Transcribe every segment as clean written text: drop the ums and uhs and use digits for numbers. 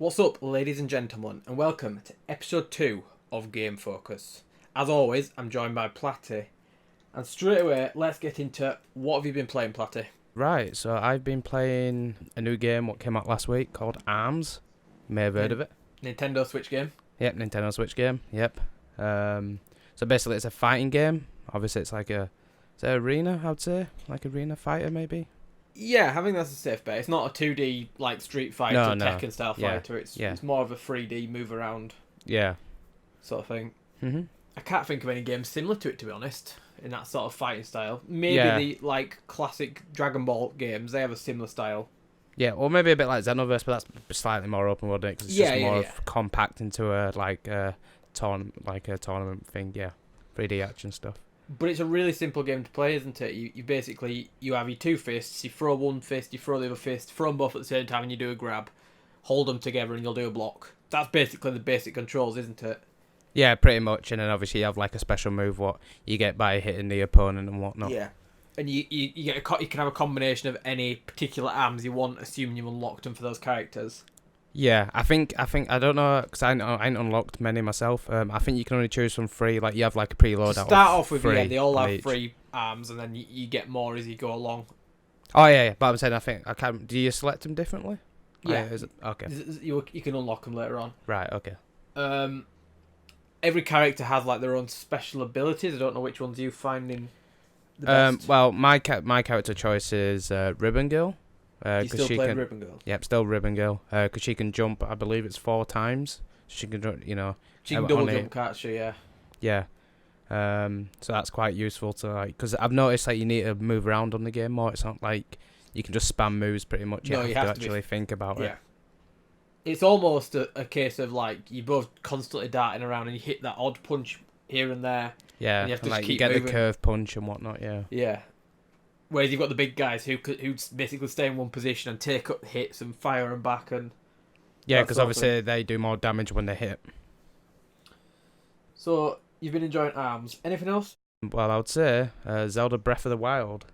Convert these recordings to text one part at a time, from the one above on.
What's up, ladies and gentlemen, and welcome to episode 2 of Game Focus. As always, I'm joined by Platty, and straight away, let's get into what have you been playing, Platty? Right, so I've been playing a new game what came out last week called ARMS. You may have heard of it. Nintendo Switch game? Yep, Nintendo Switch game. Yep. So basically it's a fighting game. Obviously it's like it's an arena, I would say. Like arena fighter maybe. Yeah, I think that's a safe bet. It's not a 2D like Street Fighter, No. Tekken style fighter. Yeah. It's more of a 3D move around Yeah. sort of thing. Mm-hmm. I can't think of any games similar to it, to be honest, in that sort of fighting style. Maybe Yeah. the like classic Dragon Ball games, they have a similar style. Yeah, or maybe a bit like Xenoverse, but that's slightly more open world, because it's just more of compact into a tournament thing. Yeah, 3D action stuff. But it's a really simple game to play, isn't it? You basically you have your two fists, you throw one fist, you throw the other fist, throw them both at the same time, and you do a grab. Hold them together, and you'll do a block. That's basically the basic controls, isn't it? Yeah, pretty much. And then obviously you have like a special move what you get by hitting the opponent and whatnot. Yeah. And you can have a combination of any particular arms you want, assuming you've unlocked them for those characters. Yeah, I think I don't know because I ain't unlocked many myself. I think you can only choose from 3. Like you have like a preload. To start off with, three they all have each. 3 arms, and then you get more as you go along. Oh yeah. But I'm saying I think I can. Do you select them differently? Yeah. Is it? Okay. You can unlock them later on. Right. Okay. Every character has like their own special abilities. I don't know which ones you find in the best. Well, my character choice is Ribbon Girl. You still play Ribbon Girl? Yep, still Ribbon Girl. Because she can jump. I believe it's 4 times. She can, She can double jump, can't she? Yeah. Yeah. So that's quite useful to like, because I've noticed like you need to move around on the game more. It's not like you can just spam moves pretty much. You have to actually think about it. It's almost a case of like you're both constantly darting around and you hit that odd punch here and there. Yeah, and you have to like keep you get moving. the curve punch and whatnot. Yeah. Yeah. Whereas you've got the big guys who basically stay in one position and take up hits and fire them back and. Yeah, because obviously they do more damage when they hit. So you've been enjoying ARMS. Anything else? Well, I would say Zelda Breath of the Wild.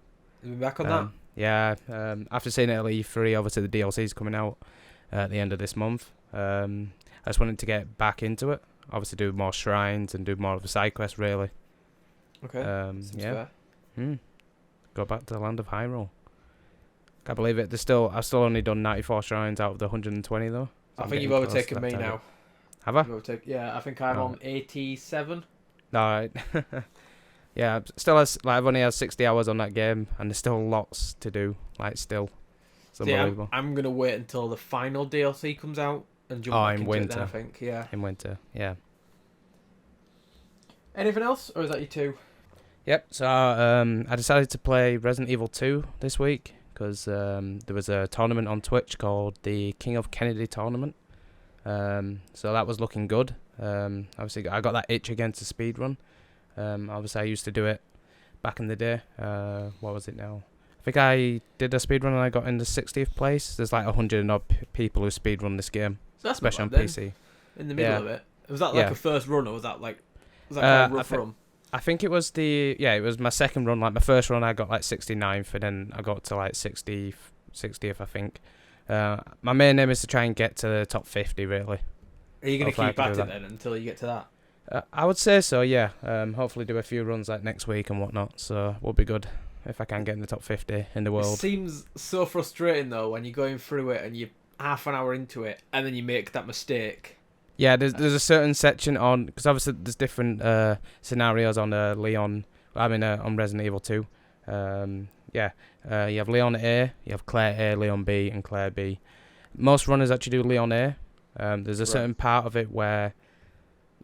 Have you been back on that? Yeah. After seeing it at E3, obviously the DLC is coming out at the end of this month. I just wanted to get back into it. Obviously, do more shrines and do more of the side quest. Really. Okay. Yeah. Go back to the land of Hyrule. Can't believe it. I've still only done 94 shrines out of the 120 though. So I think you've overtaken me now. Have I? Yeah, I think I'm on 87. Alright. Yeah, I've only had 60 hours on that game, and there's still lots to do. It's unbelievable. I'm gonna wait until the final DLC comes out and jump back into it then, I think. Yeah. In winter, yeah. Anything else, or is that you two? Yep. So I decided to play Resident Evil 2 this week because there was a tournament on Twitch called the King of Kennedy tournament. So that was looking good. Obviously, I got that itch again to speedrun. Obviously, I used to do it back in the day. What was it now? I think I did a speedrun and I got in the 60th place. There's like 100 and odd people who speedrun this game, So that's especially on then. PC. In the middle of it. Was that like a first run, or was that a rough run? I think it was it was my second run. Like my first run, I got like 69th, and then I got to like 60th, I think. My main aim is to try and get to the top 50, really. Are you going to keep at it then until you get to that? I would say so, yeah. Hopefully do a few runs like next week and whatnot, so we'll be good if I can get in the top 50 in the world. It seems so frustrating though when you're going through it and you're half an hour into it and then you make that mistake. Yeah, there's a certain section on, because obviously there's different scenarios on Leon. On Resident Evil 2. You have Leon A, you have Claire A, Leon B, and Claire B. Most runners actually do Leon A. There's a certain part of it where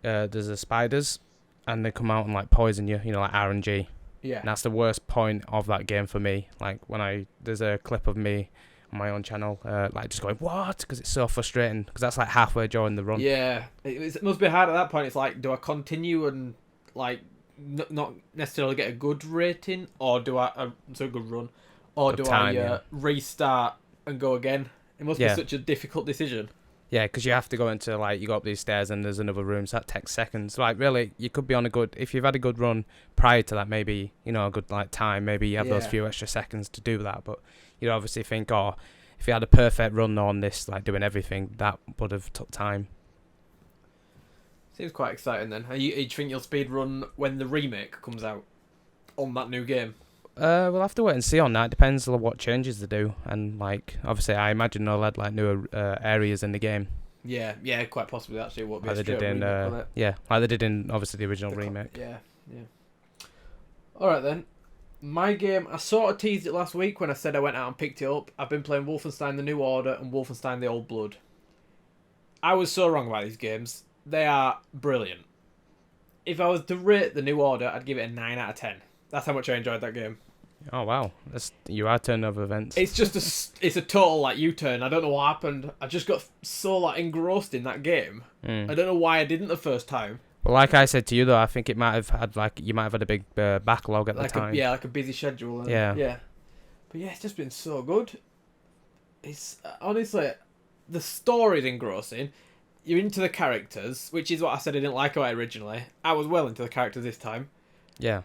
there's the spiders, and they come out and like poison you. Like RNG. Yeah. And that's the worst point of that game for me. Like there's a clip of me on my own channel, just going what? Because it's so frustrating. Because that's like halfway during the run. Yeah, it must be hard at that point. It's like, do I continue and like not necessarily get a good rating, or do I so a good run, or do I restart and go again? It must be such a difficult decision. Yeah, because you have to go into you go up these stairs and there's another room, so that takes seconds. Really, you could be on if you've had a good run prior to that, maybe a good time, maybe you have those few extra seconds to do that. But you obviously think, if you had a perfect run on this, like doing everything, that would have took time. Seems quite exciting then. Do you think you'll speed run when the remake comes out on that new game? We'll have to wait and see on that. Depends on what changes they do, and like obviously, I imagine they'll add like newer areas in the game. Yeah, quite possibly actually. What like they did in like they did in obviously the original remake. Yeah. All right then. My game, I sort of teased it last week when I said I went out and picked it up. I've been playing Wolfenstein: The New Order and Wolfenstein: The Old Blood. I was so wrong about these games. They are brilliant. If I was to rate The New Order, I'd give it a 9 out of 10. That's how much I enjoyed that game. Oh wow, you are turning over events. It's just it's a total like U-turn. I don't know what happened. I just got so like engrossed in that game. I don't know why I didn't the first time. Well, like I said to you though, I think it might have had you might have had a big backlog at the time. Like a busy schedule. Yeah. But yeah, it's just been so good. It's honestly, the story's engrossing. You're into the characters, which is what I said I didn't like about it originally. I was well into the characters this time. Yeah.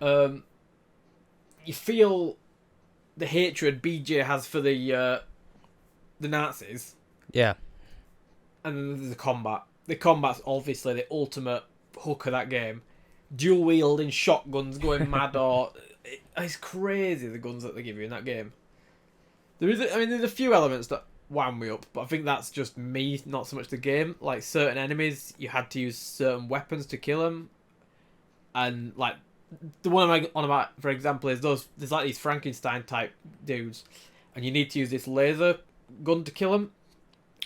You feel the hatred BJ has for the Nazis. Yeah. And then there's the combat. The combat's obviously the ultimate hook of that game. Dual wielding shotguns going mad it's crazy the guns that they give you in that game. There's a few elements that wound me up, but I think that's just me, not so much the game. Like certain enemies, you had to use certain weapons to kill them, and like the one I'm on about, for example, is there's like these Frankenstein type dudes, and you need to use this laser gun to kill them.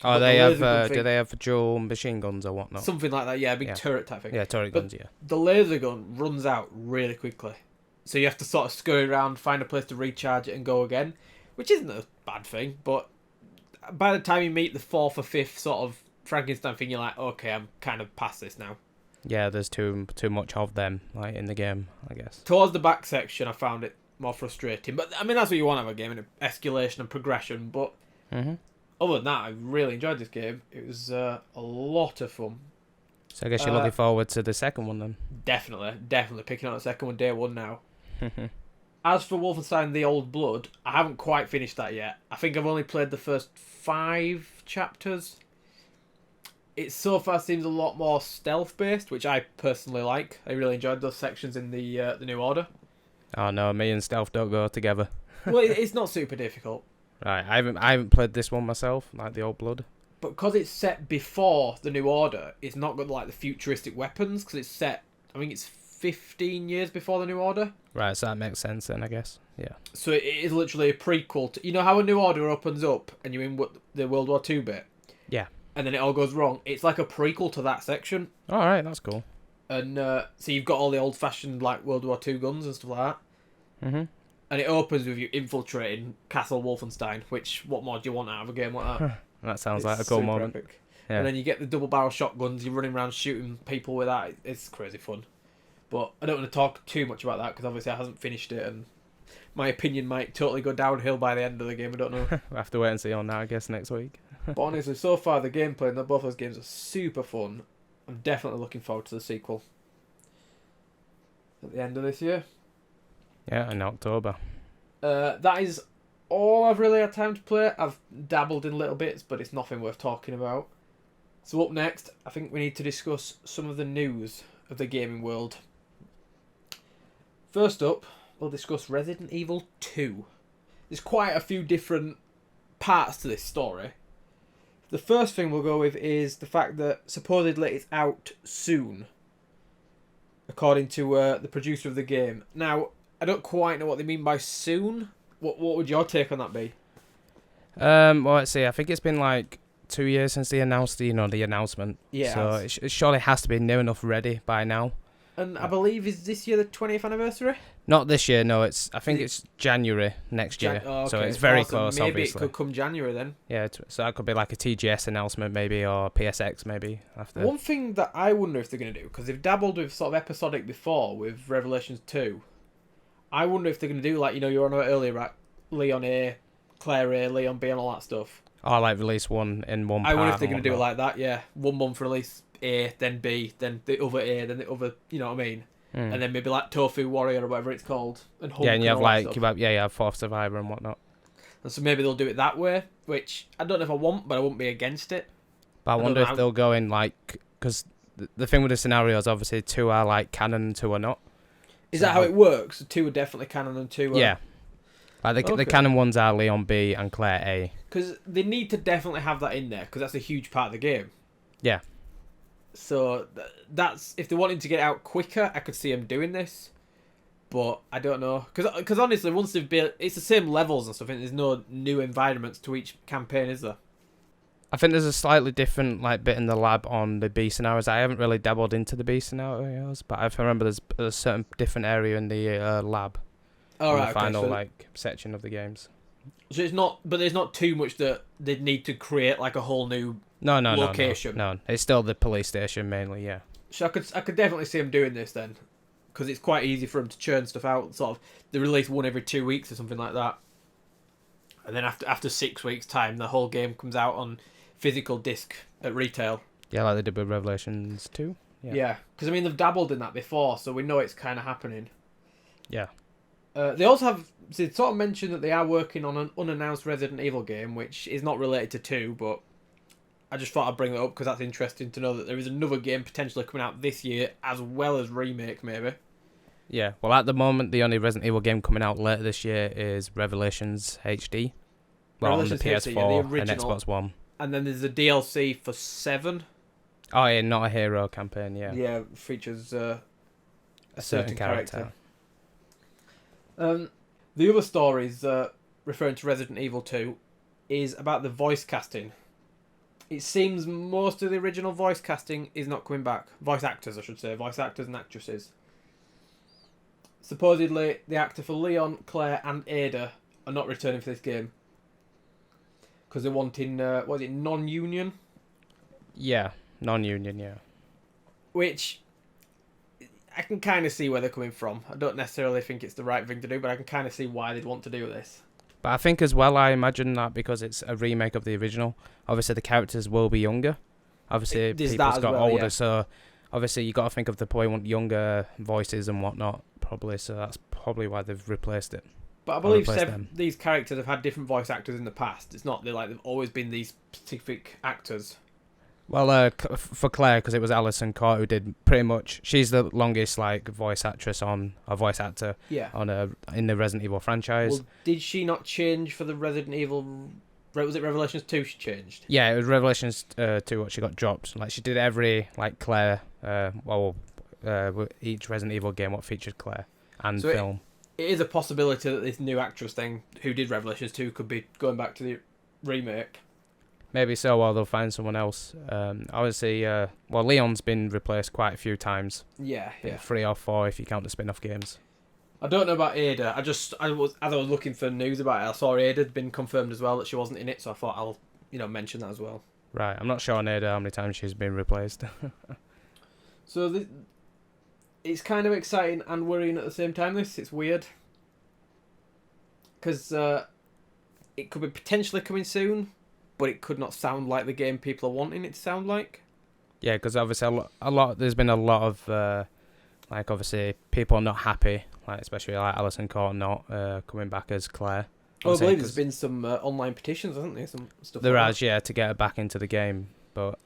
Oh, they have. Do they have dual machine guns or whatnot? Something like that, yeah, a big turret type thing. Yeah, turret guns, yeah. The laser gun runs out really quickly, so you have to sort of scurry around, find a place to recharge it, and go again, which isn't a bad thing. But by the time you meet the 4th or 5th sort of Frankenstein thing, you're like, okay, I'm kind of past this now. Yeah, there's too much of them like in the game, I guess. Towards the back section, I found it more frustrating, but I mean that's what you want out of a game, in escalation and progression. But other than that, I really enjoyed this game. It was a lot of fun. So I guess you're looking forward to the second one then. Definitely picking up the second one day one now. As for Wolfenstein: The Old Blood, I haven't quite finished that yet. I think I've only played the first 5 chapters. It so far seems a lot more stealth based, which I personally like. I really enjoyed those sections in the New Order. Oh no, me and stealth don't go together. Well, it's not super difficult. Right, I haven't played this one myself, like the Old Blood. But because it's set before the New Order, it's not got like the futuristic weapons, because it's set, I think it's 15 years before the New Order. Right, so that makes sense then, I guess. Yeah. So it is literally a prequel to, you know how a New Order opens up and you're in the World War II bit? Yeah. And then it all goes wrong. It's like a prequel to that section. All right, that's cool. And so you've got all the old-fashioned like World War II guns and stuff like that. And it opens with you infiltrating Castle Wolfenstein, which, what more do you want out of a game like that? That sounds like a cool moment. Epic. Yeah. And then you get the double-barrel shotguns, you're running around shooting people with that. It's crazy fun. But I don't want to talk too much about that, because obviously I haven't finished it, and my opinion might totally go downhill by the end of the game, I don't know. We'll have to wait and see on that, I guess, next week. But honestly, so far the gameplay in both those games are super fun. I'm definitely looking forward to the sequel. At the end of this year. Yeah, in October. That is all I've really had time to play. I've dabbled in little bits, but it's nothing worth talking about. So up next, I think we need to discuss some of the news of the gaming world. First up, we'll discuss Resident Evil 2. There's quite a few different parts to this story. The first thing we'll go with is the fact that supposedly it's out soon, according to the producer of the game. Now, I don't quite know what they mean by soon. What would your take on that be? Well, let's see. I think it's been like 2 years since they announced the announcement. Yeah. So it surely has to be near enough ready by now. And I believe, is this year the 20th anniversary? Not this year, no. I think it's January next year. Oh, okay. So it's very close, maybe obviously. Maybe it could come January then. Yeah, so that could be like a TGS announcement maybe, or PSX maybe after. One thing that I wonder if they're going to do, because they've dabbled with sort of episodic before with Revelations 2. I wonder if they're going to do, like, you know, you were on about earlier, right? Leon A, Claire A, Leon B, and all that stuff. Or like release one in one part. I wonder if they're going to do it like that, yeah. 1 month release A, then B, then the other A, then the other, you know what I mean? And then maybe like Tofu Warrior or whatever it's called. And Hulk, yeah, and you have you have 4th Survivor and whatnot. And so maybe they'll do it that way, which I don't know if I want, but I wouldn't be against it. But I wonder if they'll go in like, because the thing with the scenarios, obviously, 2 are like canon and 2 are not. Is that how it works? 2 are definitely canon and 2 are... Yeah. Like the canon ones are Leon B and Claire A. Because they need to definitely have that in there, because that's a huge part of the game. Yeah. So that's... If they wanted to get it out quicker, I could see them doing this. But I don't know. Because honestly, once they've built... It's the same levels and stuff, and there's no new environments to each campaign, is there? I think there's a slightly different like bit in the lab on the B scenarios. I haven't really dabbled into the B scenarios, but I remember there's a certain different area in the lab. All right, the final like section of the games. So it's not, but there's not too much that they'd need to create like a whole new location. No, it's still the police station mainly. Yeah. So I could definitely see them doing this then, because it's quite easy for them to churn stuff out. Sort of, they release one every 2 weeks or something like that, and then after 6 weeks' time, the whole game comes out on physical disc at retail. Yeah, like they did with Revelations 2. Yeah, because I mean they've dabbled in that before, so we know it's kind of happening. Yeah. They also have they sort of mentioned that they are working on an unannounced Resident Evil game, which is not related to 2, but I just thought I'd bring it up because that's interesting to know that there is another game potentially coming out this year, as well as remake maybe. Yeah, well at the moment the only Resident Evil game coming out later this year is Revelations HD. Well, Revelations on the PS4 HD, the and original, Xbox One. And then there's a DLC for 7. Oh yeah, Not a Hero campaign, yeah. Yeah, features a certain character. The other stories referring to Resident Evil 2 is about the voice casting. It seems most of the original voice casting is not coming back. Voice actors, I should say. Voice actors and actresses. Supposedly, the actor for Leon, Claire and Ada are not returning for this game. Because they're wanting, non-union? Yeah, non-union, yeah. Which, I can kind of see where they're coming from. I don't necessarily think it's the right thing to do, but I can kind of see why they'd want to do this. But I think as well, I imagine that because it's a remake of the original, obviously the characters will be younger. Obviously, people's got older, so obviously you got to think of the point want younger voices and whatnot, probably. So that's probably why they've replaced it. But I believe these characters have had different voice actors in the past. It's not they've always been these specific actors. Well, for Claire, because it was Alison Court who did pretty much. She's the longest voice actress on a voice actor. Yeah. In the Resident Evil franchise. Well, did she not change for the Resident Evil? Was it Revelations 2 she changed? Yeah, it was Revelations 2 what she got dropped. Like she did every Claire. Each Resident Evil game what featured Claire and film. It is a possibility that this new actress thing who did Revelations 2 could be going back to the remake. Maybe so, or they'll find someone else. Obviously, Leon's been replaced quite a few times. Yeah. 3 or 4 if you count the spin-off games. I don't know about Ada. As I was looking for news about it, I saw Ada had been confirmed as well that she wasn't in it, so I thought I'll mention that as well. Right, I'm not sure on Ada how many times she's been replaced. So it's kind of exciting and worrying at the same time. It's weird because it could be potentially coming soon, but it could not sound like the game people are wanting it to sound like. Yeah, because obviously there's been a lot of obviously people are not happy, especially Alison Court not coming back as Claire. I believe there's been some online petitions, hasn't there? Some stuff. There has, yeah, to get her back into the game, but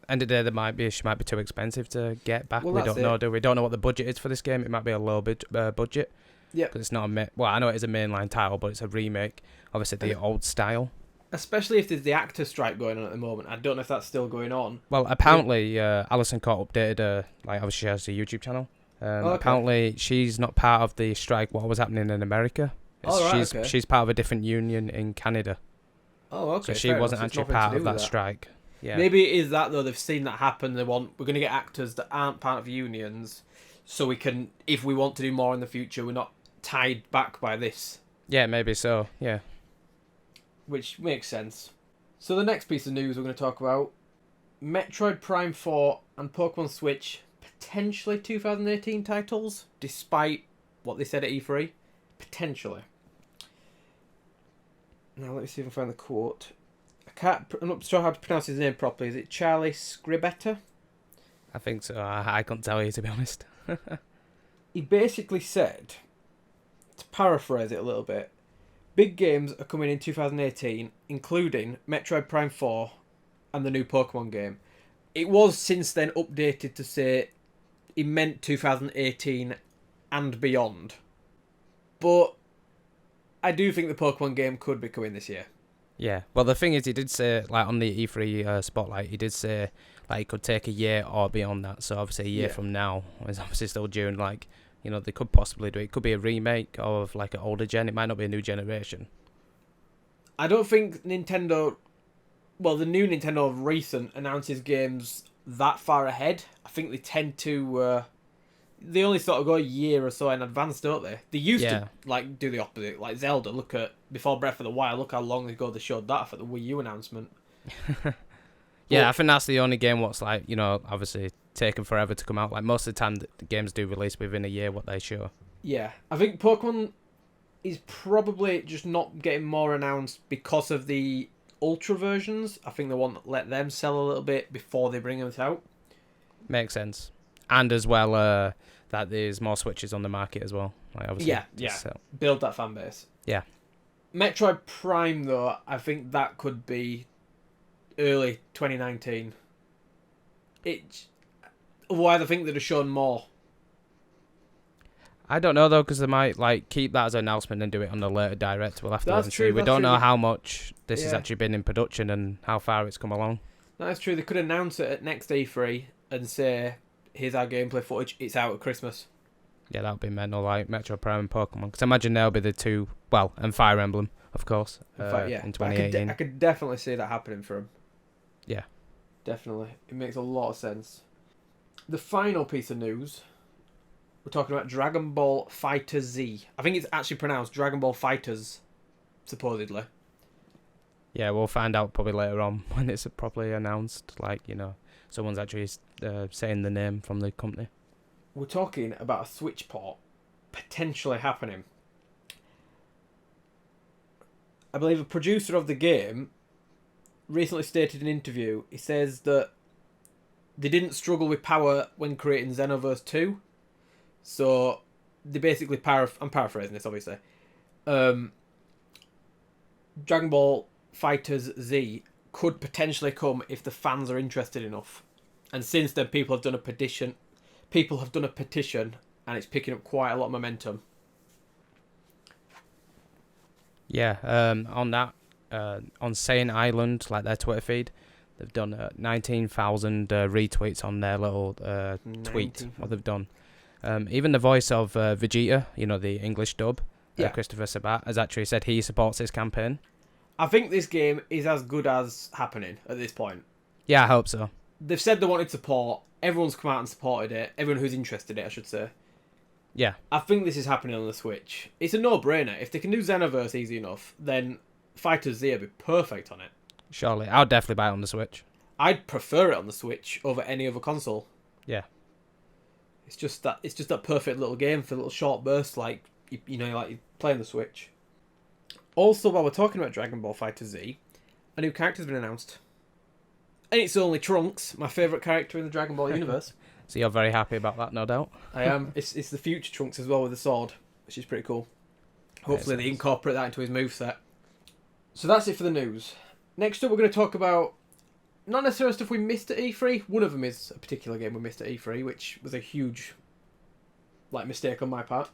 end of the day, she might be too expensive to get back. Well, we don't know, do we? Don't know what the budget is for this game. It might be a low budget. Yeah, because it's not I know it is a mainline title, but it's a remake. Obviously, the old style. Especially if there's the actor strike going on at the moment. I don't know if that's still going on. Well, apparently, Alison Court updated obviously she has a YouTube channel. Okay. Apparently, she's not part of the strike. What was happening in America? She's part of a different union in Canada. Oh, okay. So she wasn't actually part of that strike. Yeah. Maybe it is that though. They've seen that happen. We're going to get actors that aren't part of unions, so we can, if we want to do more in the future, we're not tied back by this. Yeah, maybe so. Yeah. Which makes sense. So the next piece of news we're going to talk about: Metroid Prime 4 and Pokemon Switch potentially 2018 titles, despite what they said at E3. Potentially. Now let me see if I can find the quote. I'm not sure how to pronounce his name properly. Is it Charlie Scribetta? I think so. I couldn't tell you, to be honest. He basically said, to paraphrase it a little bit, Big games are coming in 2018, including Metroid Prime 4 and the new Pokemon game. It was since then updated to say it meant 2018 and beyond. But I do think the Pokemon game could be coming this year. Yeah. Well, the thing is, he did say, like, on the E3 spotlight, he did say, like, it could take a year or beyond that. So, obviously, a year from now is obviously still June. Like, you know, they could possibly do it. It could be a remake of, like, an older gen. It might not be a new generation. I don't think Nintendo... Well, the new Nintendo of recent announces games that far ahead. I think they tend to... they only sort of go a year or so in advance, don't they? They used to like do the opposite. Like Zelda, look at before Breath of the Wild, look how long ago they showed that for the Wii U announcement. Yeah, I think that's the only game what's like, you know, obviously taken forever to come out. Like most of the time the games do release within a year what they show. Yeah. I think Pokemon is probably just not getting more announced because of the Ultra versions. I think they want to let them sell a little bit before they bring them out. Makes sense. And as well, that there's more Switches on the market as well. Like obviously, build that fan base. Yeah. Metroid Prime, though, I think that could be early 2019. Otherwise, I think they'd have shown more. I don't know though, because they might like keep that as an announcement and do it on the later direct. We'll have to wait and see. We don't know how much this has actually been in production and how far it's come along. That's true. They could announce it at next E3 and say, "Here's our gameplay footage. It's out at Christmas." Yeah, that would be mental, like Metro Prime and Pokemon. Because I imagine they'll be the two, well, and Fire Emblem, of course, in 2018. I could definitely see that happening for them. Yeah. Definitely. It makes a lot of sense. The final piece of news, we're talking about Dragon Ball FighterZ. I think it's actually pronounced Dragon Ball FighterZ, supposedly. Yeah, we'll find out probably later on when it's properly announced. Like, you know, someone's actually saying the name from the company. We're talking about a Switch port potentially happening. I believe a producer of the game recently stated in an interview, he says that they didn't struggle with power when creating Xenoverse 2. So they basically I'm paraphrasing this obviously. Dragon Ball FighterZ Z could potentially come if the fans are interested enough. And since then people have done a petition and it's picking up quite a lot of momentum. Yeah, on that on Saiyan Island, like their Twitter feed, they've done 19,000 retweets on their little tweet. What they've done. Even the voice of Vegeta, you know, the English dub, Christopher Sabat, has actually said he supports this campaign. I think this game is as good as happening at this point. Yeah, I hope so. They've said they wanted support. Everyone's come out and supported it. Everyone who's interested in it, I should say. Yeah. I think this is happening on the Switch. It's a no-brainer. If they can do Xenoverse easy enough, then FighterZ would be perfect on it. Surely. I'll definitely buy it on the Switch. I'd prefer it on the Switch over any other console. Yeah. It's just that perfect little game for little short bursts, like you play on the Switch. Also, while we're talking about Dragon Ball FighterZ, a new character's been announced. And it's only Trunks, my favourite character in the Dragon Ball universe. So you're very happy about that, no doubt. I am. It's the future Trunks as well with the sword, which is pretty cool. Hopefully they incorporate that into his moveset. So that's it for the news. Next up we're going to talk about not necessarily stuff we missed at E3. One of them is a particular game we missed at E3, which was a huge mistake on my part.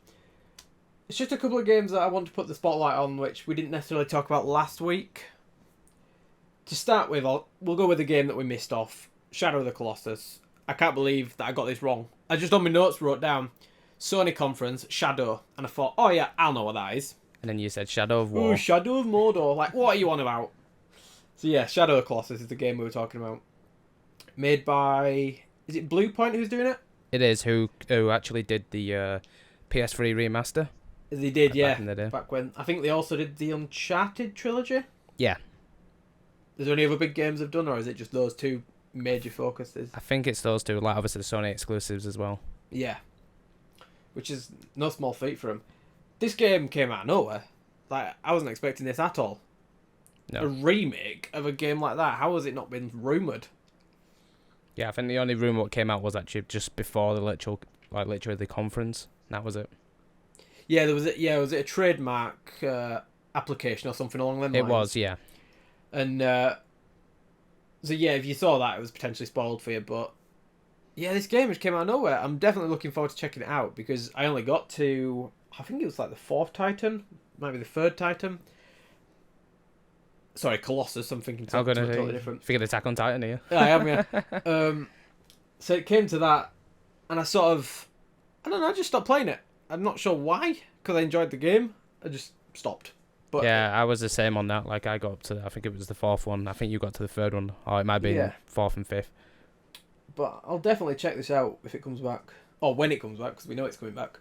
It's just a couple of games that I want to put the spotlight on, which we didn't necessarily talk about last week. To start with, we'll go with a game that we missed off, Shadow of the Colossus. I can't believe that I got this wrong. I just on my notes wrote down Sony conference, Shadow, and I thought, oh yeah, I'll know what that is. And then you said Shadow of War. Ooh, Shadow of Mordor. Like, what are you on about? So yeah, Shadow of the Colossus is the game we were talking about. Made by... Is it Blue Point who's doing it? It is, who actually did the PS3 remaster. They did, yeah. Back in the day. Back when... I think they also did the Uncharted trilogy. Yeah. Is there any other big games they've done, or is it just those two major focuses? I think it's those two, like obviously the Sony exclusives as well. Yeah. Which is no small feat for them. This game came out of nowhere. Like, I wasn't expecting this at all. No. A remake of a game like that. How has it not been rumoured? Yeah, I think the only rumour that came out was actually just before the literally the conference. That was it. Yeah, was it a trademark application or something along them lines. It was, yeah. And so yeah, if you saw that, it was potentially spoiled for you. But yeah, this game just came out of nowhere. I'm definitely looking forward to checking it out because I only got to, I think it was like the 4th Titan, might be the 3rd Titan. Sorry, Colossus. I'm thinking something totally different. Figured Attack on Titan here. Yeah, I am. Yeah. So it came to that, and I sort of, I don't know, I just stopped playing it. I'm not sure why, because I enjoyed the game. I just stopped. But yeah, I was the same on that. Like I got up to, I think it was the 4th one. I think you got to the 3rd one, or it might be 4th and 5th. But I'll definitely check this out if it comes back, or when it comes back, because we know it's coming back.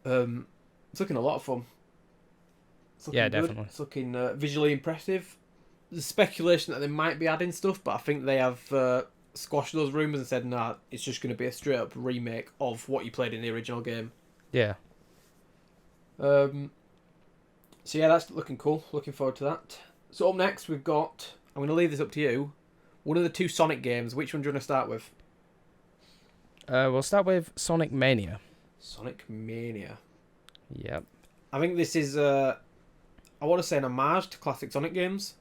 It's looking a lot of fun. Yeah, definitely. It's looking visually impressive. There's speculation that they might be adding stuff, but I think they have squashed those rumours and said, nah, it's just going to be a straight up remake of what you played in the original game. Yeah. So yeah, that's looking cool. Looking forward to that. So up next we've got, I'm going to leave this up to you, one of the 2 Sonic games. Which one do you want to start with? We'll start with Sonic Mania. Sonic Mania. Yep. I think this is, I want to say an homage to classic Sonic games.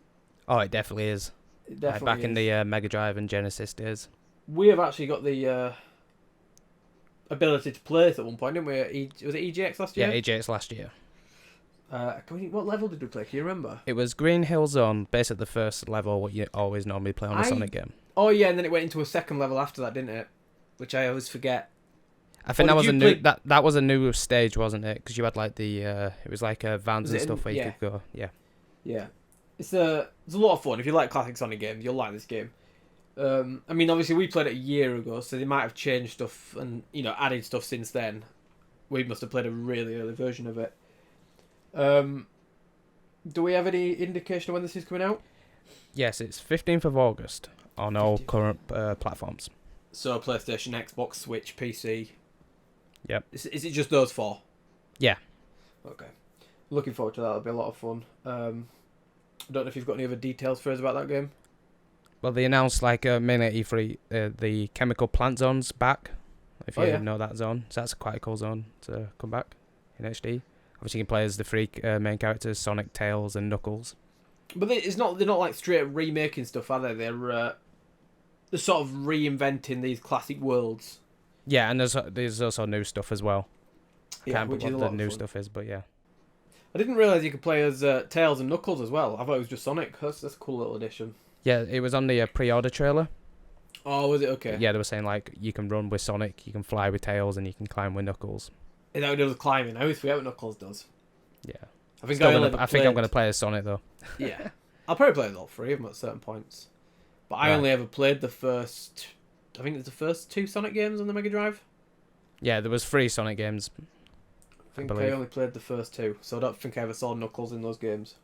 Oh, it definitely is. It definitely back is. in the Mega Drive and Genesis days. We have actually got the ability to play this at one point, didn't we? Was it EGX last year? Yeah, EGX last year. What level did we play? Can you remember? It was Green Hill Zone, basically the first level, what you always normally play on a Sonic game. Oh yeah, and then it went into a second level after that, didn't it? Which I always forget. I think that was that was a new stage, wasn't it? Because you had like the it was like vans and stuff where you could go. Yeah. Yeah, it's a lot of fun. If you like classic Sonic games, you'll like this game. I mean, obviously we played it a year ago, so they might have changed stuff and added stuff since then. We must have played a really early version of it. Do we have any indication of when this is coming out? Yes, it's 15th of August on all current platforms. So PlayStation, Xbox, Switch, PC. Yep. Is it just those 4? Yeah. Okay. Looking forward to that. It'll be a lot of fun. I don't know if you've got any other details for us about that game. Well, they announced like mainly at E3 the chemical plant zone's back. If you know that zone, so that's quite a cool zone to come back in HD. Obviously, you can play as the 3 main characters: Sonic, Tails, and Knuckles. But they're not like straight remaking stuff, are they? They're sort of reinventing these classic worlds. Yeah, and there's also new stuff as well. I can't which remember is what the new stuff is, but yeah. I didn't realise you could play as Tails and Knuckles as well. I thought it was just Sonic. That's a cool little addition. Yeah, it was on the pre-order trailer. Oh, was it? Okay. Yeah, they were saying like you can run with Sonic, you can fly with Tails, and you can climb with Knuckles. Is that what it does climbing? I always forget what Knuckles does. Yeah. I think I'm going to play as Sonic though. Yeah. I'll probably play as all 3 of them at certain points. But I only ever played the first... I think it's the first 2 Sonic games on the Mega Drive. Yeah, there was 3 Sonic games. I think I only played the first 2, so I don't think I ever saw Knuckles in those games.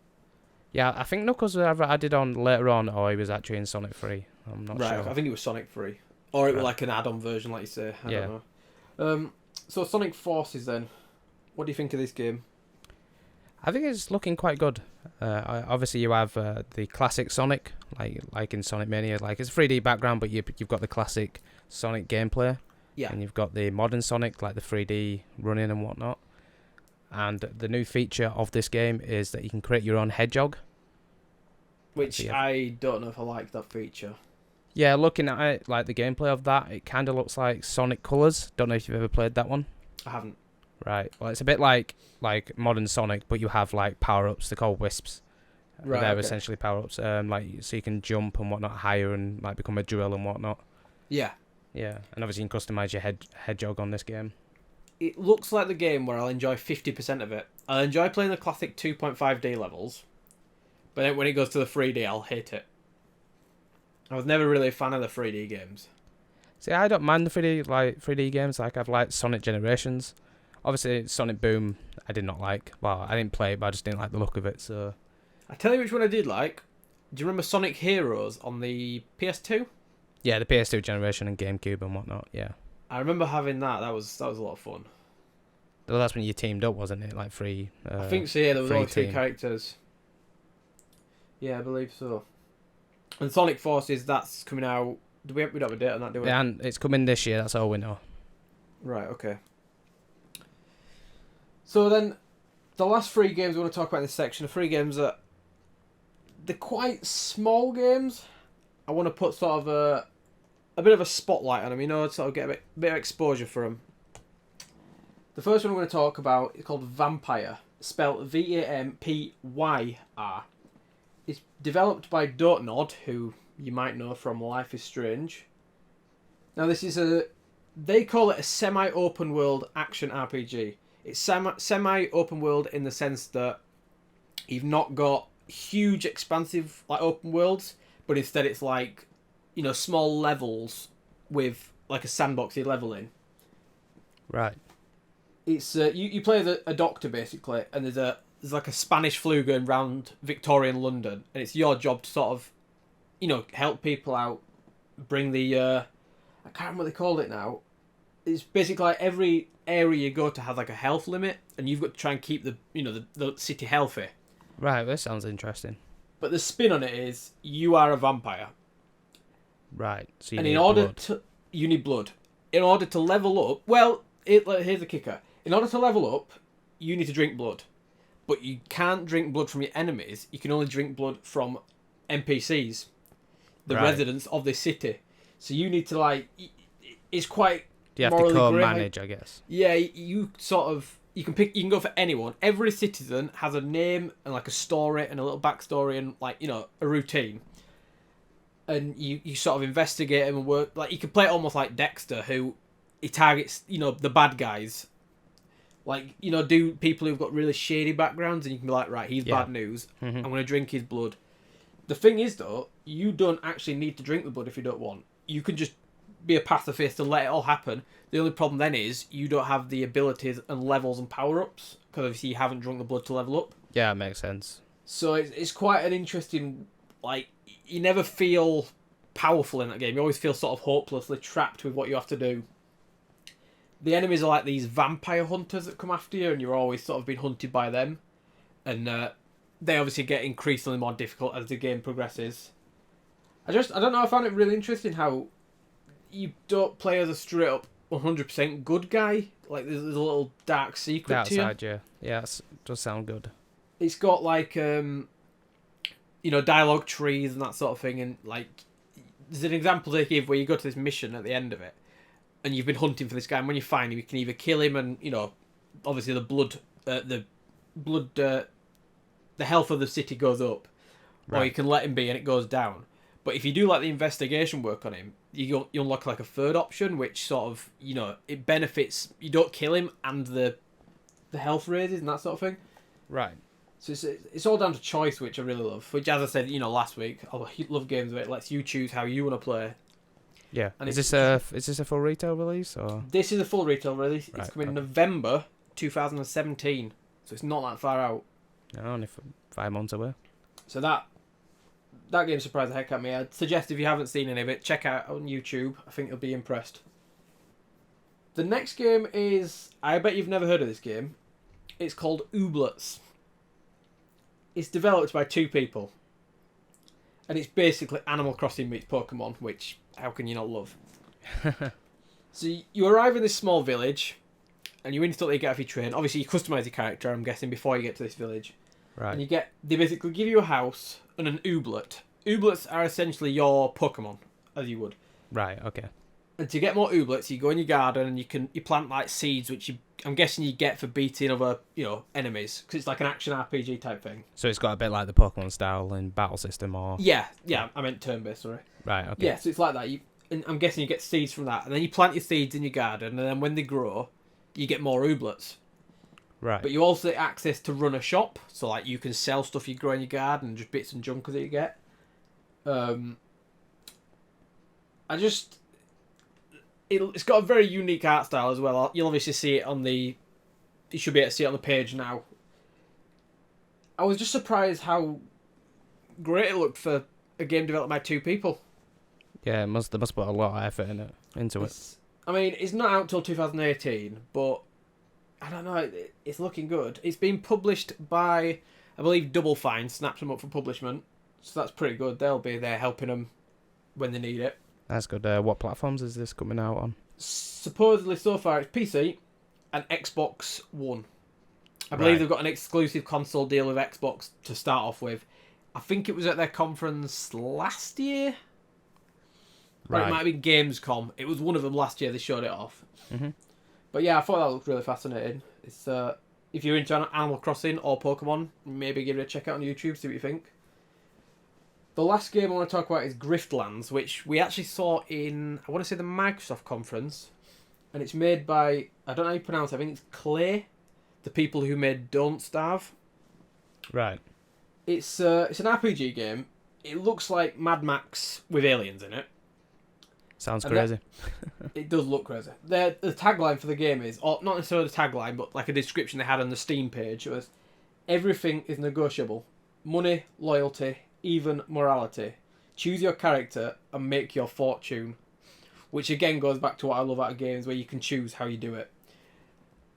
Yeah, I think Knuckles was either added on later on, or he was actually in Sonic 3. I'm not sure. I think it was Sonic 3. Or it was like an add-on version, like you say. I don't know. So Sonic Forces then. What do you think of this game? I think it's looking quite good. Obviously, you have the classic Sonic, like in Sonic Mania. Like it's a 3D background, but you've got the classic Sonic gameplay. Yeah. And you've got the modern Sonic, like the 3D running and whatnot. And the new feature of this game is that you can create your own hedgehog. Which I don't know if I like that feature. Yeah, looking at it, like the gameplay of that, it kind of looks like Sonic Colors. Don't know if you've ever played that one. I haven't. Right. Well, it's a bit like modern Sonic, but you have like power-ups. They're called wisps. Right. They're essentially power-ups. Like so you can jump and whatnot higher and like become a drill and whatnot. Yeah. Yeah, and obviously you can customize your hedgehog on this game. It looks like the game where I'll enjoy 50% of it. I'll enjoy playing the classic 2.5D levels, but then when it goes to the 3D, I'll hate it. I was never really a fan of the 3D games. See, I don't mind the 3D games. Like I've liked Sonic Generations. Obviously, Sonic Boom, I did not like. Well, I didn't play it, but I just didn't like the look of it. So, I tell you which one I did like. Do you remember Sonic Heroes on the PS2? Yeah, the PS2 generation and GameCube and whatnot. Yeah, I remember having that. That was a lot of fun. Well, that's when you teamed up, wasn't it? Like three. I think so. Yeah, there was only 3 team. characters. Yeah, I believe so. And Sonic Forces, that's coming out. We don't have a date on that, do we? Yeah, and it's coming this year. That's all we know. Right. Okay. So then, the last three games we want to talk about in this section are three games that they're quite small games. I want to put sort of a bit of a spotlight on them, sort of get a bit of exposure for them. The first one I'm going to talk about is called Vampire, spelled Vampyr. It's developed by Dotnod, who you might know from Life is Strange. Now this is they call it a semi-open world action RPG. It's semi-open world in the sense that you've not got huge expansive like open worlds, but instead it's like, small levels with like a sandbox you level in. Right. It's you play as a doctor basically, and there's like a Spanish flu going around Victorian London, and it's your job to sort of, help people out, bring the I can't remember what they called it now. It's basically like every area you go to has like a health limit, and you've got to try and keep the city healthy. Right, that sounds interesting. But the spin on it is you are a vampire. Right. So you need blood. In order to level up, here's the kicker. In order to level up, you need to drink blood. But you can't drink blood from your enemies. You can only drink blood from NPCs, the residents of this city. So you need to it's quite. You have to co-manage, I guess. Yeah, you can go for anyone. Every citizen has a name and like a story and a little backstory and a routine. And you sort of investigate them and work. Like you can play it almost like Dexter, who he targets the bad guys. Like do people who've got really shady backgrounds, and you can be like, right, he's bad news. Mm-hmm. I'm going to drink his blood. The thing is though, you don't actually need to drink the blood if you don't want. You can just be a pacifist and let it all happen. The only problem then is you don't have the abilities and levels and power-ups, because obviously you haven't drunk the blood to level up. Yeah, it makes sense. So it's quite an interesting, you never feel powerful in that game. You always feel sort of hopelessly trapped with what you have to do. The enemies are like these vampire hunters that come after you, and you're always sort of being hunted by them. And they obviously get increasingly more difficult as the game progresses. I don't know, I found it really interesting how you don't play as a straight up 100% good guy. Like there's a little dark secret to you. Outside, yeah, it does sound good. It's got dialogue trees and that sort of thing, and there's an example they give where you go to this mission at the end of it, and you've been hunting for this guy, and when you find him, you can either kill him, and obviously the health of the city goes up, or you can let him be and it goes down. But if you do the investigation work on him, you unlock a third option, which sort of it benefits. You don't kill him, and the health raises and that sort of thing. Right. So it's all down to choice, which I really love. Which, as I said, last week, I love games where it lets you choose how you want to play. Yeah. And is this a full retail release or? This is a full retail release. Right, it's coming in November 2017, so it's not that far out. No, only 5 months away. So that game surprised the heck out of me. I'd suggest if you haven't seen any of it, check out on YouTube. I think you'll be impressed. The next game is, I bet you've never heard of this game. It's called Ooblets. It's developed by two people. And it's basically Animal Crossing meets Pokemon, which, how can you not love? So you arrive in this small village, and you instantly get off your train. Obviously, you customise your character, I'm guessing, before you get to this village. Right. And they basically give you a house and an ooblet. Ooblets are essentially your Pokemon, as you would. Right, okay. And to get more ooblets, you go in your garden and you plant seeds, which I'm guessing you get for beating other enemies, because it's like an action RPG type thing. So it's got a bit like the Pokemon style in battle system, or yeah, I meant turn based. Sorry. Right, okay. Yeah, so it's like that. And I'm guessing you get seeds from that, and then you plant your seeds in your garden, and then when they grow, you get more ooblets. Right. But you also get access to run a shop, so you can sell stuff you grow in your garden, and just bits and junk that you get. It's got a very unique art style as well. You'll obviously see it you should be able to see it on the page now. I was just surprised how great it looked for a game developed by two people. Yeah, they must put a lot of effort into it. I mean, it's not out till 2018, but I don't know, it's looking good. It's been published by, I believe, Double Fine snapped them up for publishment, so that's pretty good. They'll be there helping them when they need it. That's good. What platforms is this coming out on? Supposedly, so far, it's PC and Xbox One. I believe they've got an exclusive console deal with Xbox to start off with. I think it was at their conference last year. Or it might have been Gamescom. It was one of them last year. They showed it off. Mm-hmm. But yeah, I thought that looked really fascinating. It's if you're into Animal Crossing or Pokemon, maybe give it a check out on YouTube, see what you think. The last game I want to talk about is Griftlands, which we actually saw in, I want to say, the Microsoft conference. And it's made by, I don't know how you pronounce it, I think it's Clay, the people who made Don't Starve. Right. It's an RPG game. It looks like Mad Max with aliens in it. Sounds crazy. It does look crazy. The tagline for the game is, or not necessarily the tagline, but like a description they had on the Steam page, it was, everything is negotiable. Money, loyalty, even morality. Choose your character and make your fortune. Which again goes back to what I love out of games, where you can choose how you do it.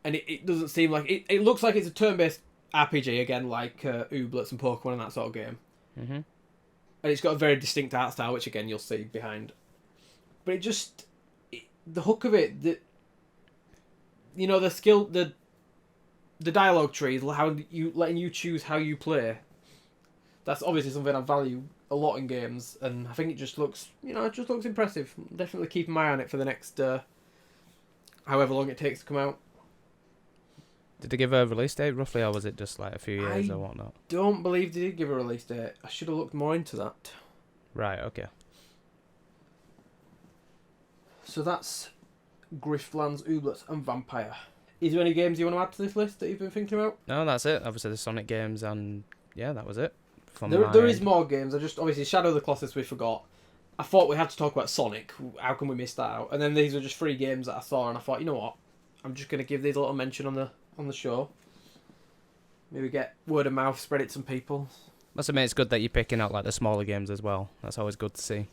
And it doesn't seem like... It looks like it's a turn-based RPG, again, like Ooblets and Pokemon and that sort of game. Mm-hmm. And it's got a very distinct art style, which again you'll see behind. But it just... the hook of it, the skill, the dialogue trees, letting you choose how you play. That's obviously something I value a lot in games, and I think it just looks, it just looks impressive. Definitely keep my eye on it for the next, however long it takes to come out. Did they give a release date roughly, or was it just like a few years or whatnot? Don't believe they did give a release date. I should have looked more into that. Right, okay. So that's Griftlands, Ooblets, and Vampire. Is there any games you want to add to this list that you've been thinking about? No, that's it. Obviously the Sonic games, and yeah, that was it. There is more games. Obviously Shadow of the Colossus we forgot. I thought we had to talk about Sonic. How can we miss that out? And then these were just 3 games that I saw, and I thought, you know what? I'm just going to give these a little mention on the show. Maybe get word of mouth, spread it to some people. Must admit, it's good that you're picking out like the smaller games as well. That's always good to see.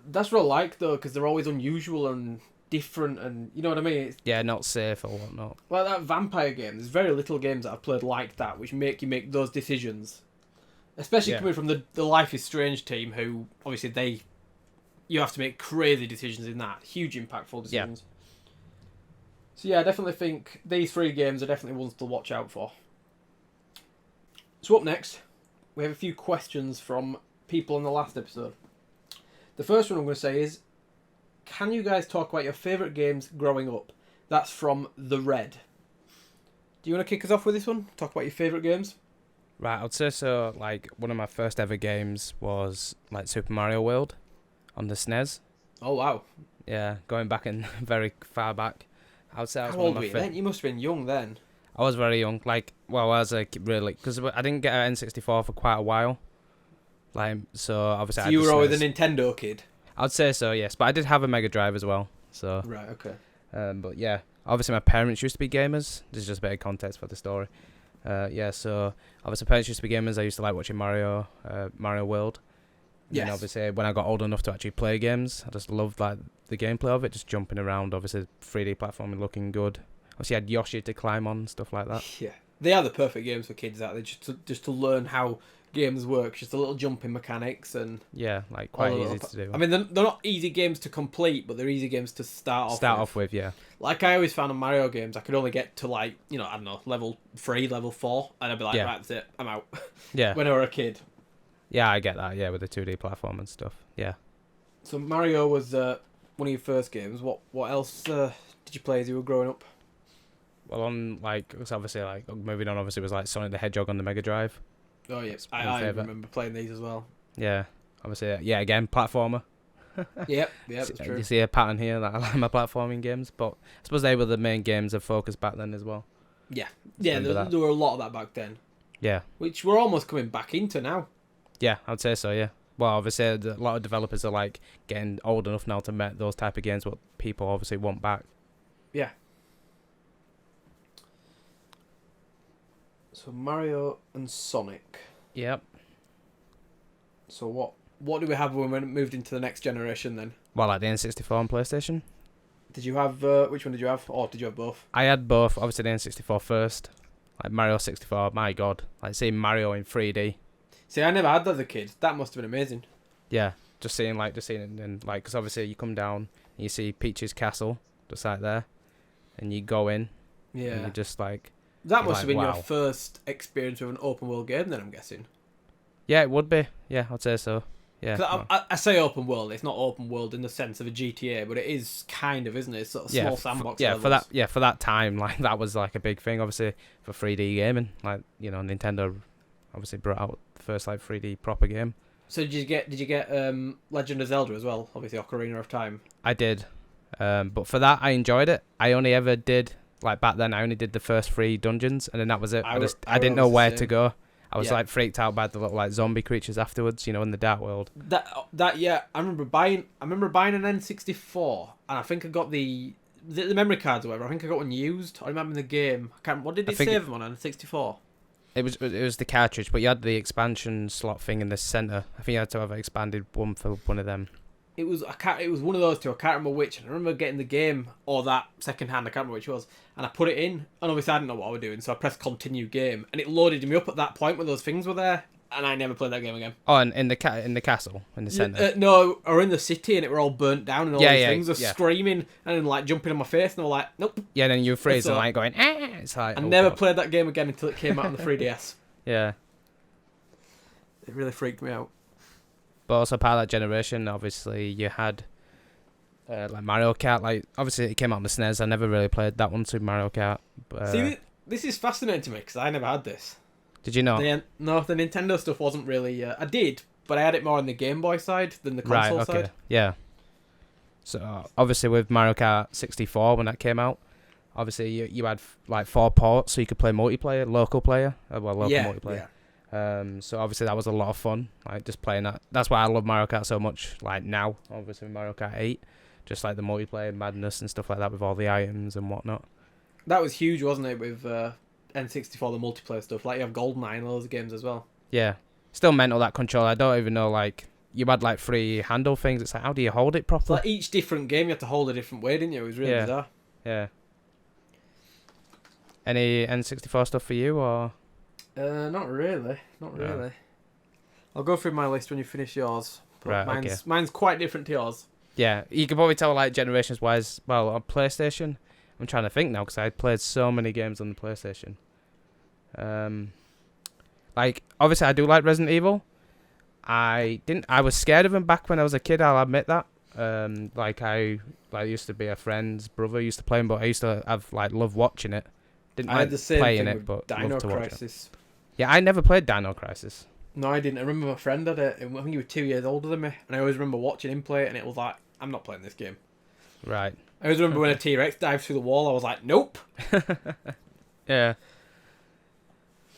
That's what I like though, because they're always unusual and different, and you know what I mean? Yeah, not safe or whatnot. Like that Vampire game. There's very little games that I've played like that, which make you make those decisions. Especially coming from the Life is Strange team, who obviously you have to make crazy decisions in that. Huge impactful decisions. Yeah. So yeah, I definitely think these 3 games are definitely ones to watch out for. So up next, we have a few questions from people in the last episode. The first one I'm going to say is, can you guys talk about your favourite games growing up? That's from The Red. Do you want to kick us off with this one? Talk about your favourite games? Right, I'd say so. Like, one of my first ever games was like Super Mario World on the SNES. Oh wow! Yeah, going back in very far back. I would say how old were you then? You must have been young then. I was very young. Like, well, I was like really, because I didn't get an N64 for quite a while. Like, so obviously. So you were always a Nintendo kid. I'd say so, yes, but I did have a Mega Drive as well. So. Right. Okay. But yeah, obviously my parents used to be gamers. This is just a bit of context for the story. Yeah, so obviously parents used to be gamers. I used to like watching Mario World. Yes. And obviously when I got old enough to actually play games, I just loved like the gameplay of it, just jumping around. Obviously 3D platforming, looking good. Obviously I had Yoshi to climb on and stuff like that. Yeah, they are the perfect games for kids. Out there, just to learn how games work. Just a little jumping mechanics and yeah, like quite easy to do. I mean, they're not easy games to complete, but they're easy games to start off with. Yeah. Like I always found on Mario games, I could only get to like, I don't know, level 3, level 4, and I'd be like, right, that's it, I'm out. Yeah. When I was a kid. Yeah, I get that. Yeah, with the 2D platform and stuff. Yeah. So Mario was one of your first games. What else did you play as you were growing up? Well, on like, it's obviously like moving on. Obviously, was like Sonic the Hedgehog on the Mega Drive. Oh yeah, I remember playing these as well. Yeah, obviously, yeah. Again, platformer. Yep, that's true. You see a pattern here that I like my platforming games, but I suppose they were the main games of focus back then as well. Yeah, there were a lot of that back then. Yeah, which we're almost coming back into now. Yeah, I'd say so. Yeah. Well, obviously, a lot of developers are like getting old enough now to make those type of games what people obviously want back. Yeah. So Mario and Sonic. Yep. So what do we have when we moved into the next generation then? Well, like the N64 and PlayStation. Did you have which one did you have, or did you have both? I had both. Obviously, the N64 first. Like Mario 64. My God, like seeing Mario in 3D. See, I never had that as a kid. That must have been amazing. Yeah, just seeing it, and like, because obviously you come down and you see Peach's castle just like there, and you go in. Yeah. And you're just like, That you're must like, have been your wow. first experience with an open world game, then I'm guessing. Yeah, it would be. Yeah, I'd say so. Yeah. 'Cause I say open world. It's not open world in the sense of a GTA, but it is kind of, isn't it? It's sort of small sandbox levels. For that time, like that was like a big thing, obviously for 3D gaming. Like Nintendo obviously brought out the first like 3D proper game. So did you get Legend of Zelda as well? Obviously, Ocarina of Time. I did, but for that I enjoyed it. I only ever did like back then. I only did the first 3 dungeons, and then that was it. I didn't know where to go. I was like freaked out by the little like zombie creatures afterwards, in the dark world. Yeah, I remember buying an N64, and I think I got the memory cards or whatever. I think I got one used. I remember the game. I can't. What did it save them on N64? It was the cartridge, but you had the expansion slot thing in the center. I think you had to have an expanded one for one of them. It was one of those two. I can't remember which. And I remember getting the game or that second hand. I can't remember which it was. And I put it in, and obviously I didn't know what I was doing, so I pressed continue game, and it loaded me up at that point where those things were there, and I never played that game again. Oh, and in the castle in the center. No, or in the city, and it were all burnt down, and all these things were yeah. screaming and then like jumping on my face, and I was like, nope. Yeah, and then you freeze and like going. It's like I never played that game again until it came out on the 3DS. Yeah. It really freaked me out. But also part of that generation, obviously, you had like Mario Kart. Like obviously, it came out on the SNES. I never really played that one, Super Mario Kart. See, this is fascinating to me because I never had this. Did you know? No, the Nintendo stuff wasn't really. I did, but I had it more on the Game Boy side than the console side. Yeah. So obviously, with Mario Kart 64 when that came out, obviously you had like 4 ports, so you could play multiplayer, local player, multiplayer. Yeah. So obviously that was a lot of fun, like just playing that. That's why I love Mario Kart so much. Like now, obviously Mario Kart 8, just like the multiplayer madness and stuff like that with all the items and whatnot. That was huge, wasn't it, with N64, the multiplayer stuff? Like you have GoldenEye and those games as well. Yeah, still mental that control. I don't even know, like you had like 3 handle things. It's like, how do you hold it properly? Like each different game you had to hold a different way, didn't you? It was really bizarre. Yeah. Any N64 stuff for you or? Not really. No. I'll go through my list when you finish yours. But right, mine's quite different to yours. Yeah, you can probably tell like generations wise. Well, on PlayStation, I'm trying to think now because I played so many games on the PlayStation. Like obviously I do like Resident Evil. I was scared of him back when I was a kid. I'll admit that. I used to be a friend's brother used to play him, but I used to love watching it. Didn't I had the same playing thing it, with but Dino loved to watch Crisis. It. Yeah, I never played Dino Crisis. No, I didn't. I remember my friend had it. I think he was 2 years older than me, and I always remember watching him play it, and it was like, I'm not playing this game. Right. I always remember when a T-Rex dived through the wall, I was like, nope. Yeah.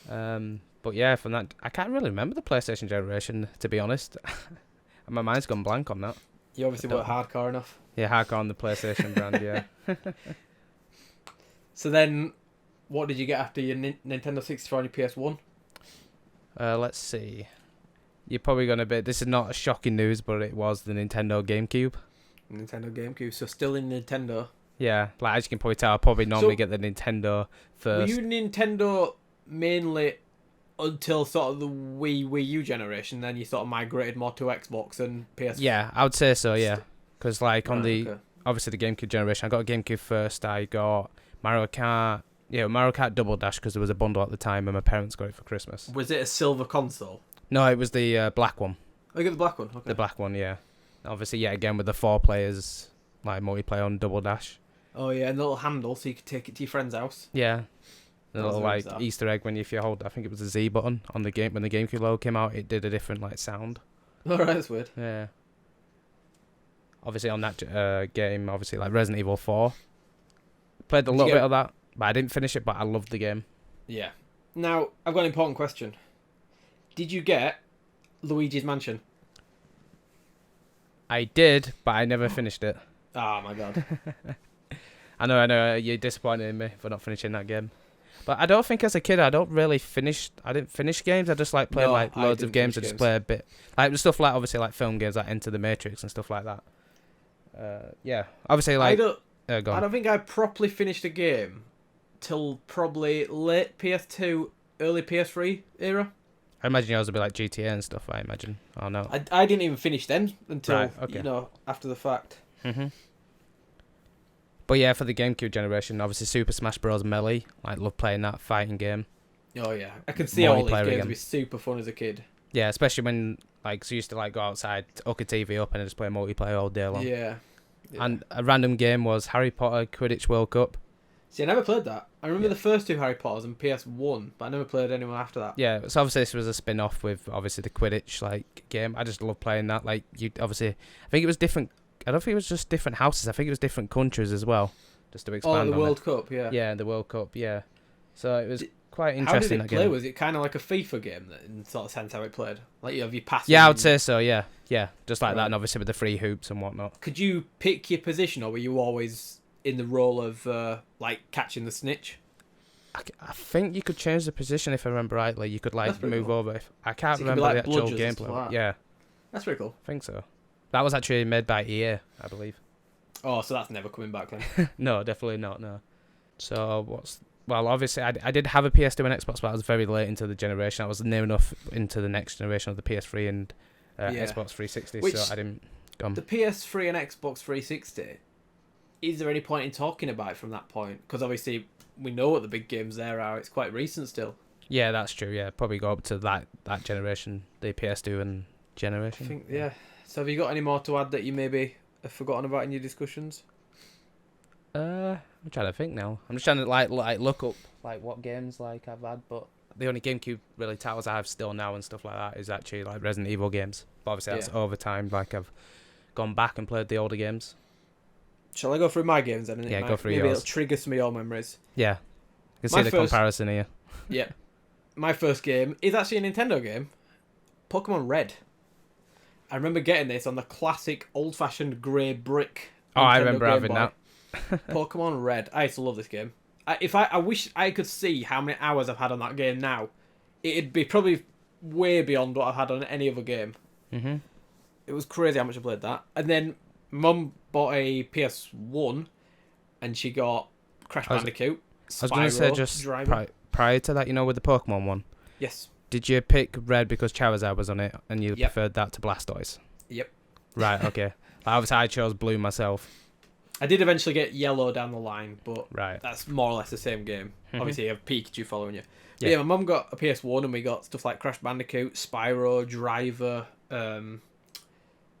But yeah, from that, I can't really remember the PlayStation generation, to be honest. My mind's gone blank on that. You obviously weren't hardcore enough. Yeah, hardcore on the PlayStation brand, yeah. So then, what did you get after your Nintendo 64 and your PS1? Let's see. You're probably going to be... This is not a shocking news, but it was the Nintendo GameCube. Nintendo GameCube, so still in Nintendo. Yeah, like as you can probably tell, I probably normally get the Nintendo first. Were you Nintendo mainly until sort of the Wii U generation, then you sort of migrated more to Xbox and PS? Yeah, I would say so, yeah. Because like obviously the GameCube generation, I got a GameCube first, I got Mario Kart Double Dash because there was a bundle at the time and my parents got it for Christmas. Was it a silver console? No, it was the black one. Oh, you got the black one? Okay. The black one, yeah. Obviously, yeah, again with the 4 players, like multiplayer on Double Dash. Oh yeah, and the little handle so you could take it to your friend's house. Yeah. The little like Easter egg if you hold, I think it was the Z button on the game when the GameCube logo came out, it did a different like sound. Alright, that's weird. Yeah. Obviously on that game, obviously like Resident Evil 4. Played a little bit of that, but I didn't finish it, but I loved the game. Yeah. Now, I've got an important question. Did you get Luigi's Mansion? I did, but I never finished it. Oh my god. I know, you're disappointed in me for not finishing that game. But I don't think as a kid I didn't finish games. I just like played loads of games and just play a bit. Like stuff like obviously like film games like Enter the Matrix and stuff like that. Yeah. Obviously like I don't think I properly finished a game till probably late PS2, early PS3 era. I imagine yours would be like GTA and stuff, I imagine. Oh no. I didn't even finish them until after the fact. Mm-hmm. But yeah, for the GameCube generation, obviously Super Smash Bros. Melee. Like, love playing that fighting game. Oh yeah, I can see all these Multiplayer games again. be super fun as a kid. Yeah, especially when like so you used to like go outside, hook a TV up, and just play multiplayer all day long. Yeah. And a random game was Harry Potter Quidditch World Cup. See, I never played that. I remember the first 2 Harry Potters on PS1, but I never played anyone after that. Yeah, so obviously this was a spin-off with obviously the Quidditch like game. I just love playing that. Like you obviously, I think it was different. I don't think it was just different houses. I think it was different countries as well. Just to expand on the on World it. Cup, yeah. Yeah, the World Cup. Yeah, so it was quite interesting. How did it that play? game. Was it kind of like a FIFA game in sort of sense how it played? Like you have your passes. Yeah, I would say so. Yeah, just like that, Right. and obviously with the free hoops and whatnot. Could you pick your position, or were you always in the role of like catching the snitch? I think you could change the position if I remember rightly. You could like move cool. over. I can't So you could be remember like the actual bludgers and stuff gameplay. like that. Yeah, That's pretty cool. I think so. That was actually made by EA, I believe. Oh, so that's never coming back then. No, definitely not. No. So well, obviously I did have a PS2 and Xbox, but I was very late into the generation. I was near enough into the next generation of the PS3 and Xbox 360, so I didn't. The PS3 and Xbox 360. Is there any point in talking about it from that point? Because obviously we know what the big games there are. It's quite recent still. Yeah, that's true. Yeah, probably go up to that generation, the PS2 and generation. I think yeah. So have you got any more to add that you maybe have forgotten about in your discussions? I'm trying to think now. I'm just trying to like look up like what games like I've had, but the only GameCube really titles I have still now and stuff like that is actually like Resident Evil games. But obviously that's over time. Like I've gone back and played the older games. Shall I go through my games then? Yeah, go through maybe yours. It'll trigger some of your memories. Yeah, you can see the comparison here. Yeah, my first game is actually a Nintendo game, Pokemon Red. I remember getting this on the classic old-fashioned grey brick. Oh, I Nintendo remember Game having Boy. that. Pokemon Red. I used to love this game. I wish I could see how many hours I've had on that game now. It'd be probably way beyond what I've had on any other game. Mhm. It was crazy how much I played that. And then Mum bought a PS1, and she got Crash Bandicoot. I was going to say just prior to that, with the Pokemon one. Yes. Did you pick Red because Charizard was on it, and you preferred that to Blastoise? Yep. Right. Okay. Obviously, I chose Blue myself. I did eventually get Yellow down the line, but right. That's more or less the same game. Obviously, you have Pikachu following you. Yeah. Yeah, my mum got a PS1, and we got stuff like Crash Bandicoot, Spyro, Driver,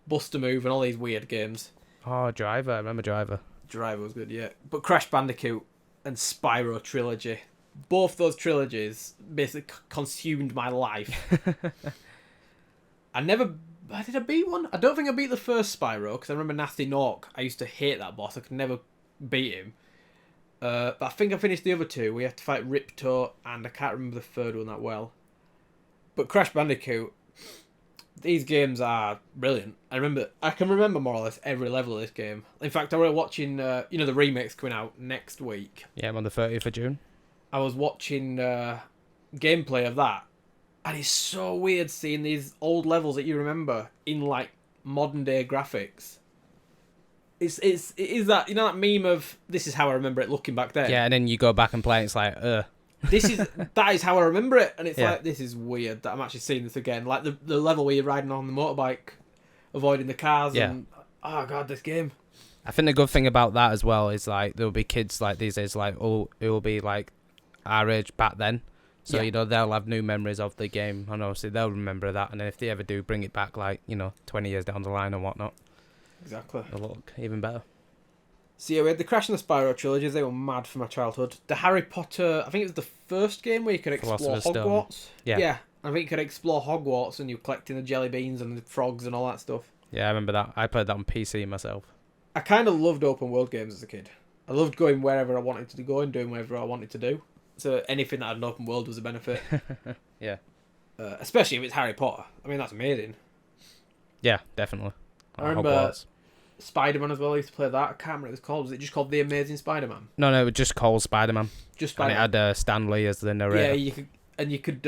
Buster Move, and all these weird games. Oh, Driver. I remember Driver. Driver was good, yeah. But Crash Bandicoot and Spyro trilogy, both those trilogies basically consumed my life. Did I beat one? I don't think I beat the first Spyro, because I remember Nasty Nork. I used to hate that boss. I could never beat him. But I think I finished the other two. We have to fight Ripto, and I can't remember the third one that well. But Crash Bandicoot, these games are brilliant. I can remember more or less every level of this game. In fact, I was watching, the remake's coming out next week. Yeah, I'm on the 30th of June. I was watching gameplay of that. And it's so weird seeing these old levels that you remember in like modern day graphics. It is that that meme of this is how I remember it looking back then. Yeah, and then you go back and play it, it's like that is how I remember it, and it's like this is weird that I'm actually seeing this again. Like the level where you're riding on the motorbike, avoiding the cars, and oh god, this game. I think the good thing about that as well is like there'll be kids like these days like who will be like our age back then. So, they'll have new memories of the game, and obviously they'll remember that, and then if they ever do bring it back, 20 years down the line and whatnot. Exactly. It'll look even better. So, we had the Crash and the Spyro trilogies. They were mad for my childhood. The Harry Potter, I think it was the first game where you could explore Hogwarts. Stone. Yeah. I think you could explore Hogwarts, and you're collecting the jelly beans and the frogs and all that stuff. Yeah, I remember that. I played that on PC myself. I kind of loved open world games as a kid. I loved going wherever I wanted to go and doing whatever I wanted to do. So anything that had an open world was a benefit. Yeah. Especially if it's Harry Potter. I mean, that's amazing. Yeah, definitely. I remember Spider-Man as well. I used to play that. I can't remember what it was called. Was it just called The Amazing Spider-Man? No, it was just called Spider-Man. Just Spider-Man. And it had Stan Lee as the narrator. Yeah, you could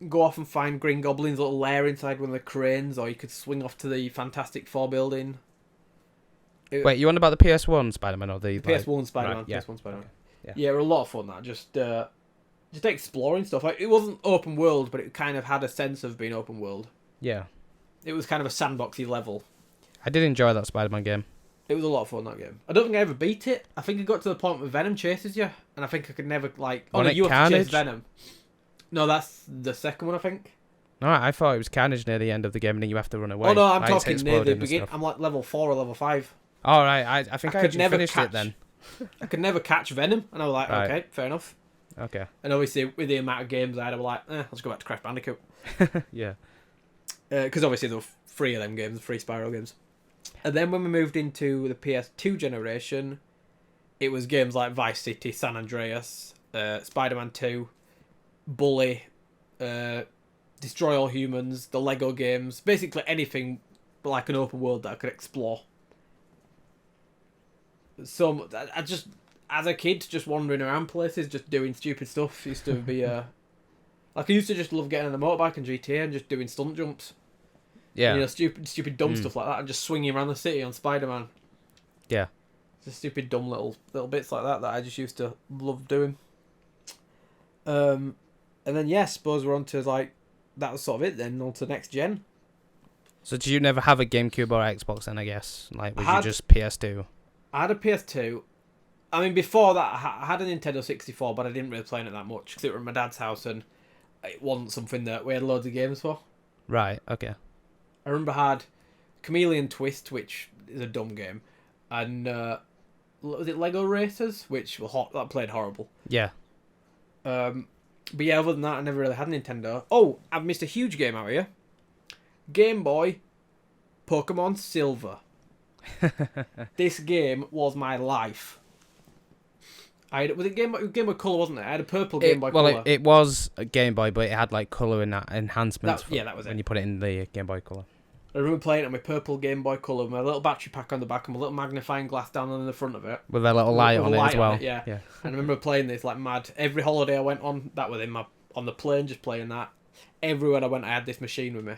go off and find Green Goblin's little lair inside one of the cranes, or you could swing off to the Fantastic Four building. Wait, you on about the PS1 Spider-Man or the PS1 Spider-Man? Right, yeah. PS1 Spider-Man. Okay. Yeah, it were a lot of fun. That just exploring stuff. Like it wasn't open world, but it kind of had a sense of being open world. Yeah. It was kind of a sandboxy level. I did enjoy that Spider-Man game. It was a lot of fun, that game. I don't think I ever beat it. I think I got to the point where Venom chases you, and I think I could never, like... Oh, no, you have to chase Venom. No, that's the second one, I think. No, I thought it was Carnage near the end of the game, and then you have to run away. Oh, no, I'm talking near the beginning. I'm like level 4 or level 5. All right, I think I could never finished it then. I could never catch Venom, and I was like, right. Okay, fair enough. Okay. And obviously, with the amount of games I had, I was like, let's go back to Crash Bandicoot. Yeah. Because obviously there were 3 of them games, 3 Spyro games. And then when we moved into the PS2 generation, it was games like Vice City, San Andreas, Spider-Man 2, Bully, Destroy All Humans, the Lego games, basically anything like an open world that I could explore. So I just, as a kid, just wandering around places, just doing stupid stuff, used to be like I used to just love getting on a motorbike in GTA and just doing stunt jumps. Yeah. And, stupid dumb stuff like that, and just swinging around the city on Spider-Man. Yeah. Just stupid dumb little bits like that I just used to love doing. And then I suppose we're on to like that was sort of it then, on to next gen. So did you never have a GameCube or Xbox then, I guess? Like, was you just PS2? I had a PS2. I mean, before that, I had a Nintendo 64, but I didn't really play it that much because it was at my dad's house and it wasn't something that we had loads of games for. Right, okay. I remember I had Chameleon Twist, which is a dumb game, and was it Lego Racers, which were that played horrible. Yeah. But yeah, other than that, I never really had a Nintendo. Oh, I've missed a huge game out here. Game Boy, Pokemon Silver. This game was my life. Was it Game Boy Color, wasn't it? I had a purple Game Boy Color. Well, it was a Game Boy, but it had like color in that enhancements. That was when you put it in the Game Boy Color. I remember playing it on my purple Game Boy Color with my little battery pack on the back and my little magnifying glass down on the front of it. With a little light on it as well. Yeah. And I remember playing this like mad. Every holiday I went on, that was on the plane, just playing that. Everywhere I went, I had this machine with me.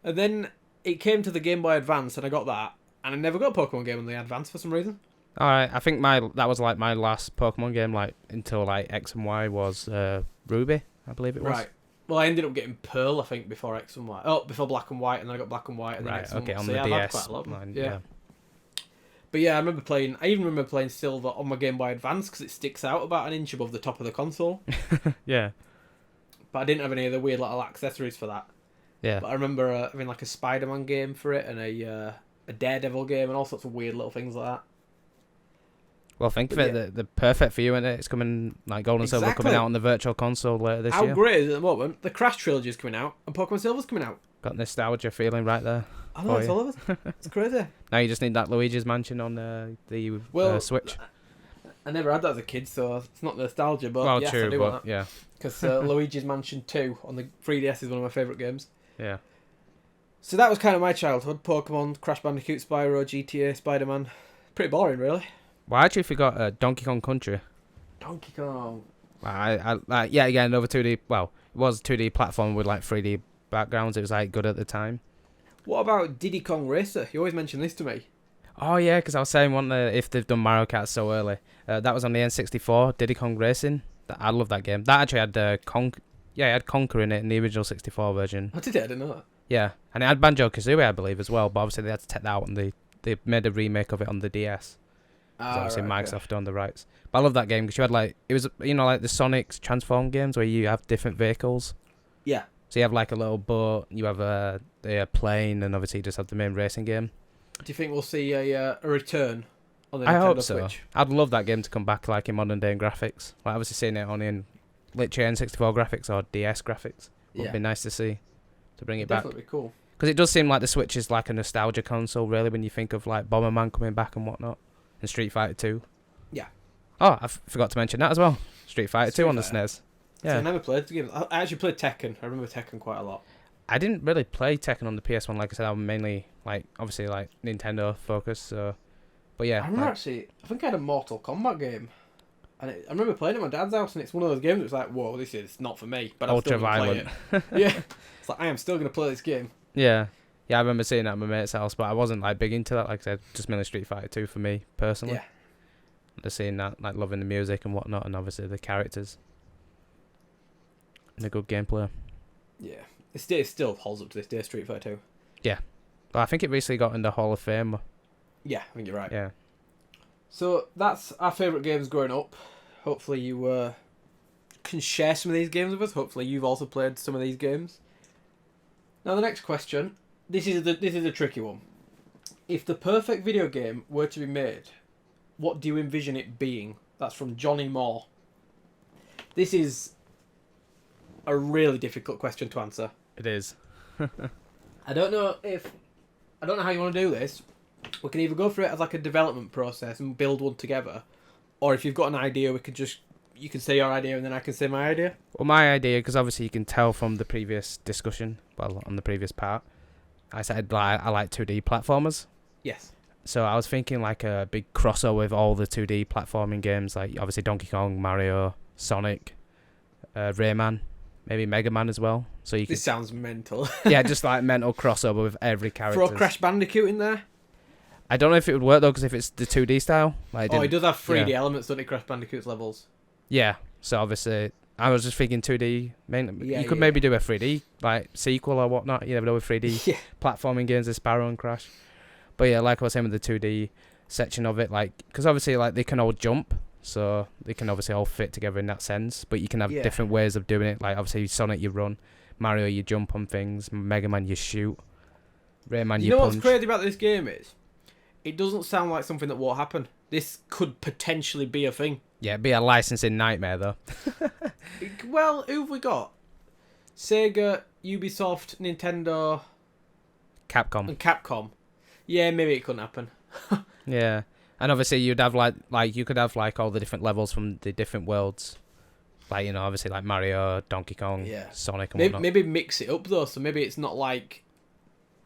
And then it came to the Game Boy Advance, and I got that, and I never got a Pokemon game on the Advance for some reason. Alright, I think that was like my last Pokemon game, like until like X and Y was Ruby, I believe it was. Right. Well, I ended up getting Pearl, I think, before X and Y. Oh, before Black and White, and then I got Black and White, and then X and Y. On so the I've had DS. quite a lot. Line, yeah. But yeah, I even remember playing Silver on my Game Boy Advance because it sticks out about an inch above the top of the console. Yeah. But I didn't have any of the weird little accessories for that. Yeah. But I remember having like a Spider-Man game for it and a Daredevil game and all sorts of weird little things like that. Well, think of it, they're perfect for you, isn't it? It's coming, like Gold and Silver coming out on the Virtual Console later this year. How great is it at the moment? The Crash trilogy is coming out and Pokemon Silver's coming out. Got nostalgia feeling right there. I know, it's all of us. It's crazy. Now you just need that Luigi's Mansion on the Switch. I never had that as a kid, so it's not nostalgia, but well, yes, true, I do want that. Yeah. Because Luigi's Mansion 2 on the 3DS is one of my favourite games. Yeah. So that was kind of my childhood. Pokemon, Crash Bandicoot, Spyro, GTA, Spider-Man. Pretty boring, really. Well, I actually forgot Donkey Kong Country. Donkey Kong. Again, another 2D. Well, it was a 2D platform with like 3D backgrounds. It was like good at the time. What about Diddy Kong Racer? You always mention this to me. Oh yeah, because I was saying if they've done Mario Kart so early. That was on the N64. Diddy Kong Racing. I love that game. That actually had it had Conker in it in the original 64 version. Oh, did it? I didn't know that. Yeah, and it had Banjo-Kazooie, I believe, as well. But obviously they had to take that out, and they made a remake of it on the DS. Obviously Microsoft owned the rights. But I love that game because you had like it was like the Sonic's Transform games where you have different vehicles. Yeah. So you have like a little boat, you have a plane, and obviously you just have the main racing game. Do you think we'll see a return on the Nintendo I hope so. Switch? I'd love that game to come back like in modern day graphics. Like obviously seeing it on in literally N64 graphics or DS graphics would be nice to see to bring it back. Definitely cool. Because it does seem like the Switch is like a nostalgia console, really, when you think of like Bomberman coming back and whatnot, and Street Fighter 2. Yeah. Oh, I forgot to mention that as well. Street Fighter 2 on the SNES. Yeah. So I never played the game. I actually played Tekken. I remember Tekken quite a lot. I didn't really play Tekken on the PS1. Like I said, I'm mainly like obviously like Nintendo focused. So, but yeah. I remember I think I had a Mortal Kombat game. And I remember playing it at my dad's house, and it's one of those games that was like, whoa, this is not for me. But I'm still going to play it. Yeah. It's like, I am still going to play this game. Yeah. Yeah, I remember seeing that at my mate's house, but I wasn't like big into that. Like I said, just mainly Street Fighter 2 for me, personally. Yeah. Just seeing that, like loving the music and whatnot, and obviously the characters. And a good gameplay. Yeah. It still holds up to this day, Street Fighter 2. Yeah. But I think it recently got in the Hall of Fame. Yeah, I think you're right. Yeah. So that's our favourite games growing up. Hopefully you can share some of these games with us. Hopefully you've also played some of these games. Now the next question, this is a tricky one. If the perfect video game were to be made, what do you envision it being? That's from Johnny Moore. This is a really difficult question to answer. It is. I don't know how you want to do this. We can either go through it as like a development process and build one together, or if you've got an idea, you can say your idea and then I can say my idea. Well, my idea, because obviously you can tell from the previous discussion, on the previous part, I said I like 2D platformers. Yes. So I was thinking like a big crossover with all the 2D platforming games, like obviously Donkey Kong, Mario, Sonic, Rayman, maybe Mega Man as well. So you This sounds mental. yeah, just like mental crossover with every character. Throw Crash Bandicoot in there. I don't know if it would work though, because if it's the 2D style, like it does have 3D elements, doesn't it? Crash Bandicoot's levels. Yeah, so obviously I was just thinking 2D. You could yeah. maybe do a 3D like sequel or whatnot. You never know with 3D platforming games, there's Sparrow and Crash. But yeah, like I was saying with the 2D section of it, like because obviously like they can all jump, so they can obviously all fit together in that sense. But you can have different ways of doing it. Like obviously Sonic you run, Mario you jump on things, Mega Man you shoot, Rayman you punch. What's crazy about this game is, it doesn't sound like something that won't happen. This could potentially be a thing. Yeah, it'd be a licensing nightmare though. Well, who have we got? Sega, Ubisoft, Nintendo, Capcom. and Capcom. Yeah, maybe it couldn't happen. Yeah, and obviously you'd have like you could have like all the different levels from the different worlds, like obviously like Mario, Donkey Kong, Sonic, and whatnot. Maybe mix it up though, so maybe it's not like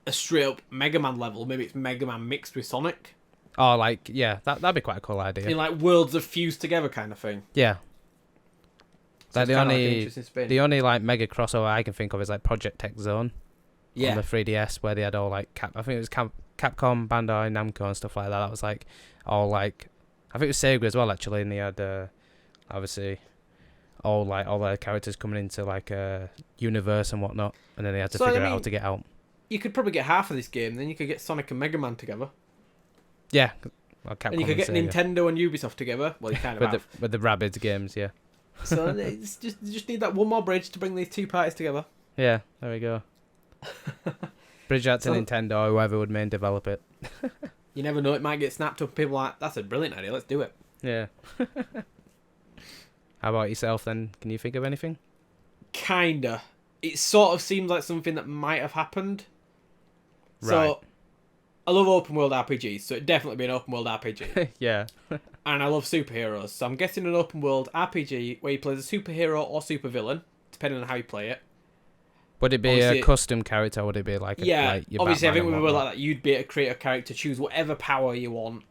a straight up Mega Man level. Maybe it's Mega Man mixed with Sonic. Oh, like that'd be quite a cool idea. In like worlds are fused together kind of thing. Yeah. So like the only like mega crossover I can think of is like Project X Zone. Yeah. On the 3DS, where they had all like I think it was Capcom, Bandai Namco, and stuff like that. That was like all like I think it was Sega as well actually, and they had obviously all their characters coming into like a universe and whatnot, and then they had to figure out how to get out. You could probably get half of this game, then you could get Sonic and Mega Man together. Yeah. Well, Capcom and you could get Nintendo and Ubisoft together. Well, you kind of with the Rabbids games, yeah. So it's you just need that one more bridge to bring these two parties together. Yeah, there we go. Bridge out to Nintendo or whoever would main develop it. You never know, it might get snapped up. People are like, that's a brilliant idea, let's do it. Yeah. How about yourself then? Can you think of anything? Kinda. It sort of seems like something that might have happened. Right. So, I love open world RPGs, so it'd definitely be an open world RPG. Yeah. And I love superheroes, so I'm guessing an open world RPG where you play as a superhero or supervillain, depending on how you play it. Would it be a custom character, or would it be like your obviously Batman I think we were whatnot? like that. You'd be able to create a character, choose whatever power you want,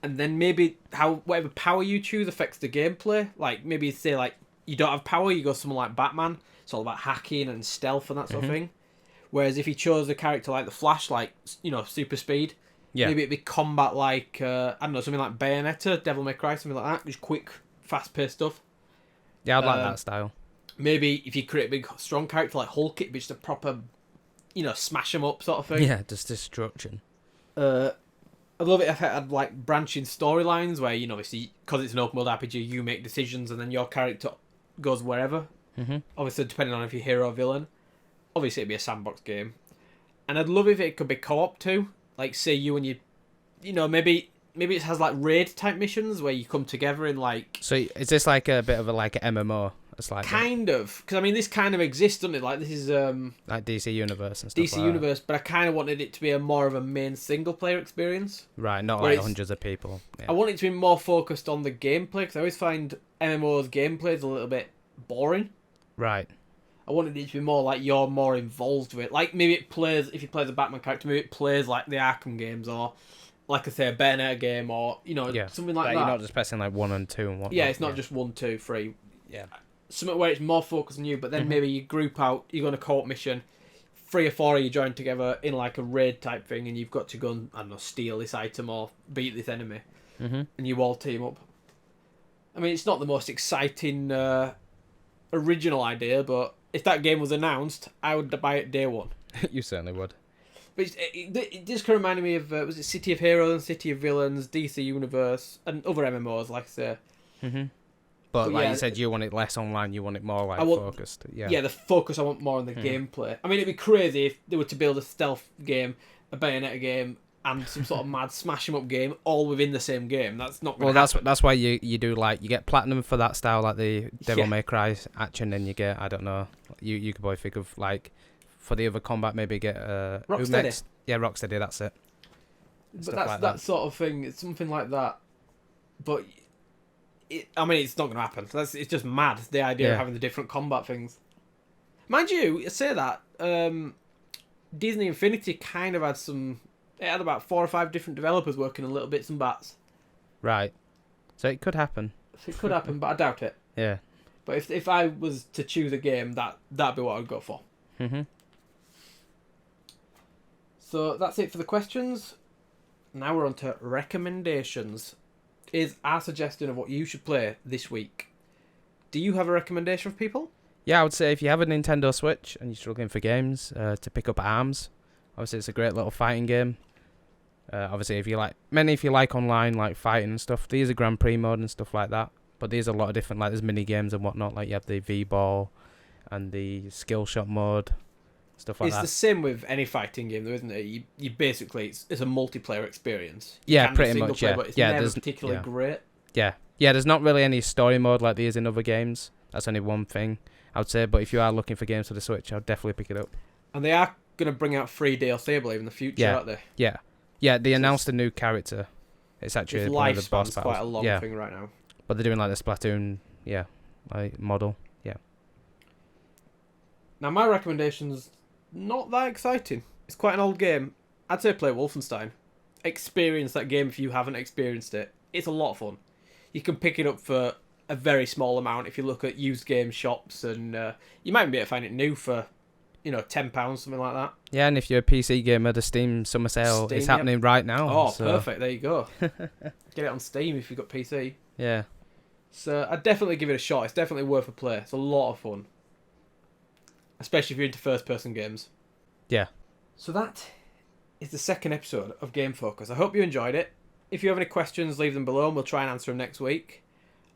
and then maybe whatever power you choose affects the gameplay. Like maybe say like you don't have power, you go someone like Batman. It's all about hacking and stealth and that sort of thing. Whereas if you chose a character like the Flash, like super speed, maybe it'd be combat like I don't know, something like Bayonetta, Devil May Cry, something like that. Just quick, fast paced stuff. Yeah, I'd like that style. Maybe if you create a big, strong character like Hulk, it'd be just a proper, smash 'em up sort of thing. Yeah, just destruction. I'd love it if it had like branching storylines where, obviously, because it's an open world RPG, you make decisions and then your character goes wherever. Mm-hmm. Obviously, depending on if you're hero or villain. Obviously, it'd be a sandbox game. And I'd love if it could be co-op too. Like, say you and maybe it has like raid type missions where you come together in like... So is this like a bit of a like an MMO? It's like kind of, because this kind of exists, doesn't it? Like this is like DC Universe and stuff. DC Universe, but I kind of wanted it to be more of a main single player experience. Right, not like hundreds of people. Yeah. I want it to be more focused on the gameplay because I always find MMO's gameplay is a little bit boring. Right. I wanted it to be more like you're more involved with it. Like maybe it plays, if you play the Batman character, maybe it plays like the Arkham games or, like I say, a Bayonetta game or something like that. You're not just pressing like 1 and 2 and whatnot. Yeah, it's not just 1, 2, 3. Yeah. Something where it's more focused on you, but then maybe you group out, you go on a co-op mission, 3 or 4 of you join together in like a raid type thing, and you've got to go and, I don't know, steal this item or beat this enemy, and you all team up. It's not the most exciting original idea, but if that game was announced, I would buy it day one. You certainly would. But it just kind of reminded me of was it City of Heroes and City of Villains, DC Universe, and other MMOs, like I say. Mm-hmm. But like you said, you want it less online. You want it more focused. Yeah, the focus. I want more on the gameplay. I mean, it'd be crazy if they were to build a stealth game, a Bayonetta game, and some sort of mad smash 'em up game all within the same game. That's not. That's why you do like you get platinum for that style, like the Devil May Cry action, and you get, I don't know, you could probably think of like for the other combat maybe get Rocksteady. Yeah, Rocksteady. That's it. But that's like that sort of thing. It's something like that. But I mean, it's not going to happen. It's just mad, the idea of having the different combat things. Mind you, say that, Disney Infinity kind of had it had about 4 or 5 different developers working on little bits and bats. Right. So it could happen. It could happen, but I doubt it. Yeah. But if I was to choose a game, that'd be what I'd go for. Mm-hmm. So that's it for the questions. Now we're on to recommendations. Is our suggestion of what you should play this week. Do you have a recommendation for people? Yeah, I would say if you have a Nintendo Switch and you're struggling for games, to pick up ARMS. Obviously, it's a great little fighting game. Obviously, if you like online, like fighting and stuff, these are Grand Prix mode and stuff like that. But there's a lot of different, like there's mini games and whatnot. Like you have the V-Ball and the skill shot mode, stuff like that. It's the same with any fighting game, though, isn't it? You basically it's a multiplayer experience. Yeah, pretty much. Player, but it's never particularly great. Yeah, there's not really any story mode like there is in other games. That's only one thing I would say. But if you are looking for games for the Switch, I'd definitely pick it up. And they are going to bring out free DLC, I believe, in the future, aren't they? Yeah. They announced a new character. It's actually one of the boss battles. Quite a long thing right now. But they're doing like the Splatoon, like model. Yeah. Now my recommendation's not that exciting. It's quite an old game. I'd say play Wolfenstein. Experience that game if you haven't experienced it. It's a lot of fun. You can pick it up for a very small amount if you look at used game shops, and you might be able to find it new for, £10, something like that. Yeah, and if you're a PC gamer, the Steam summer sale is happening right now. Oh, perfect. There you go. Get it on Steam if you've got PC. Yeah. So I'd definitely give it a shot. It's definitely worth a play. It's a lot of fun. Especially if you're into first-person games. Yeah. So that is the second episode of Game Focus. I hope you enjoyed it. If you have any questions, leave them below and we'll try and answer them next week.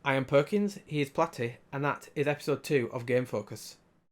I am Perkins, he is Platty, and that is episode 2 of Game Focus.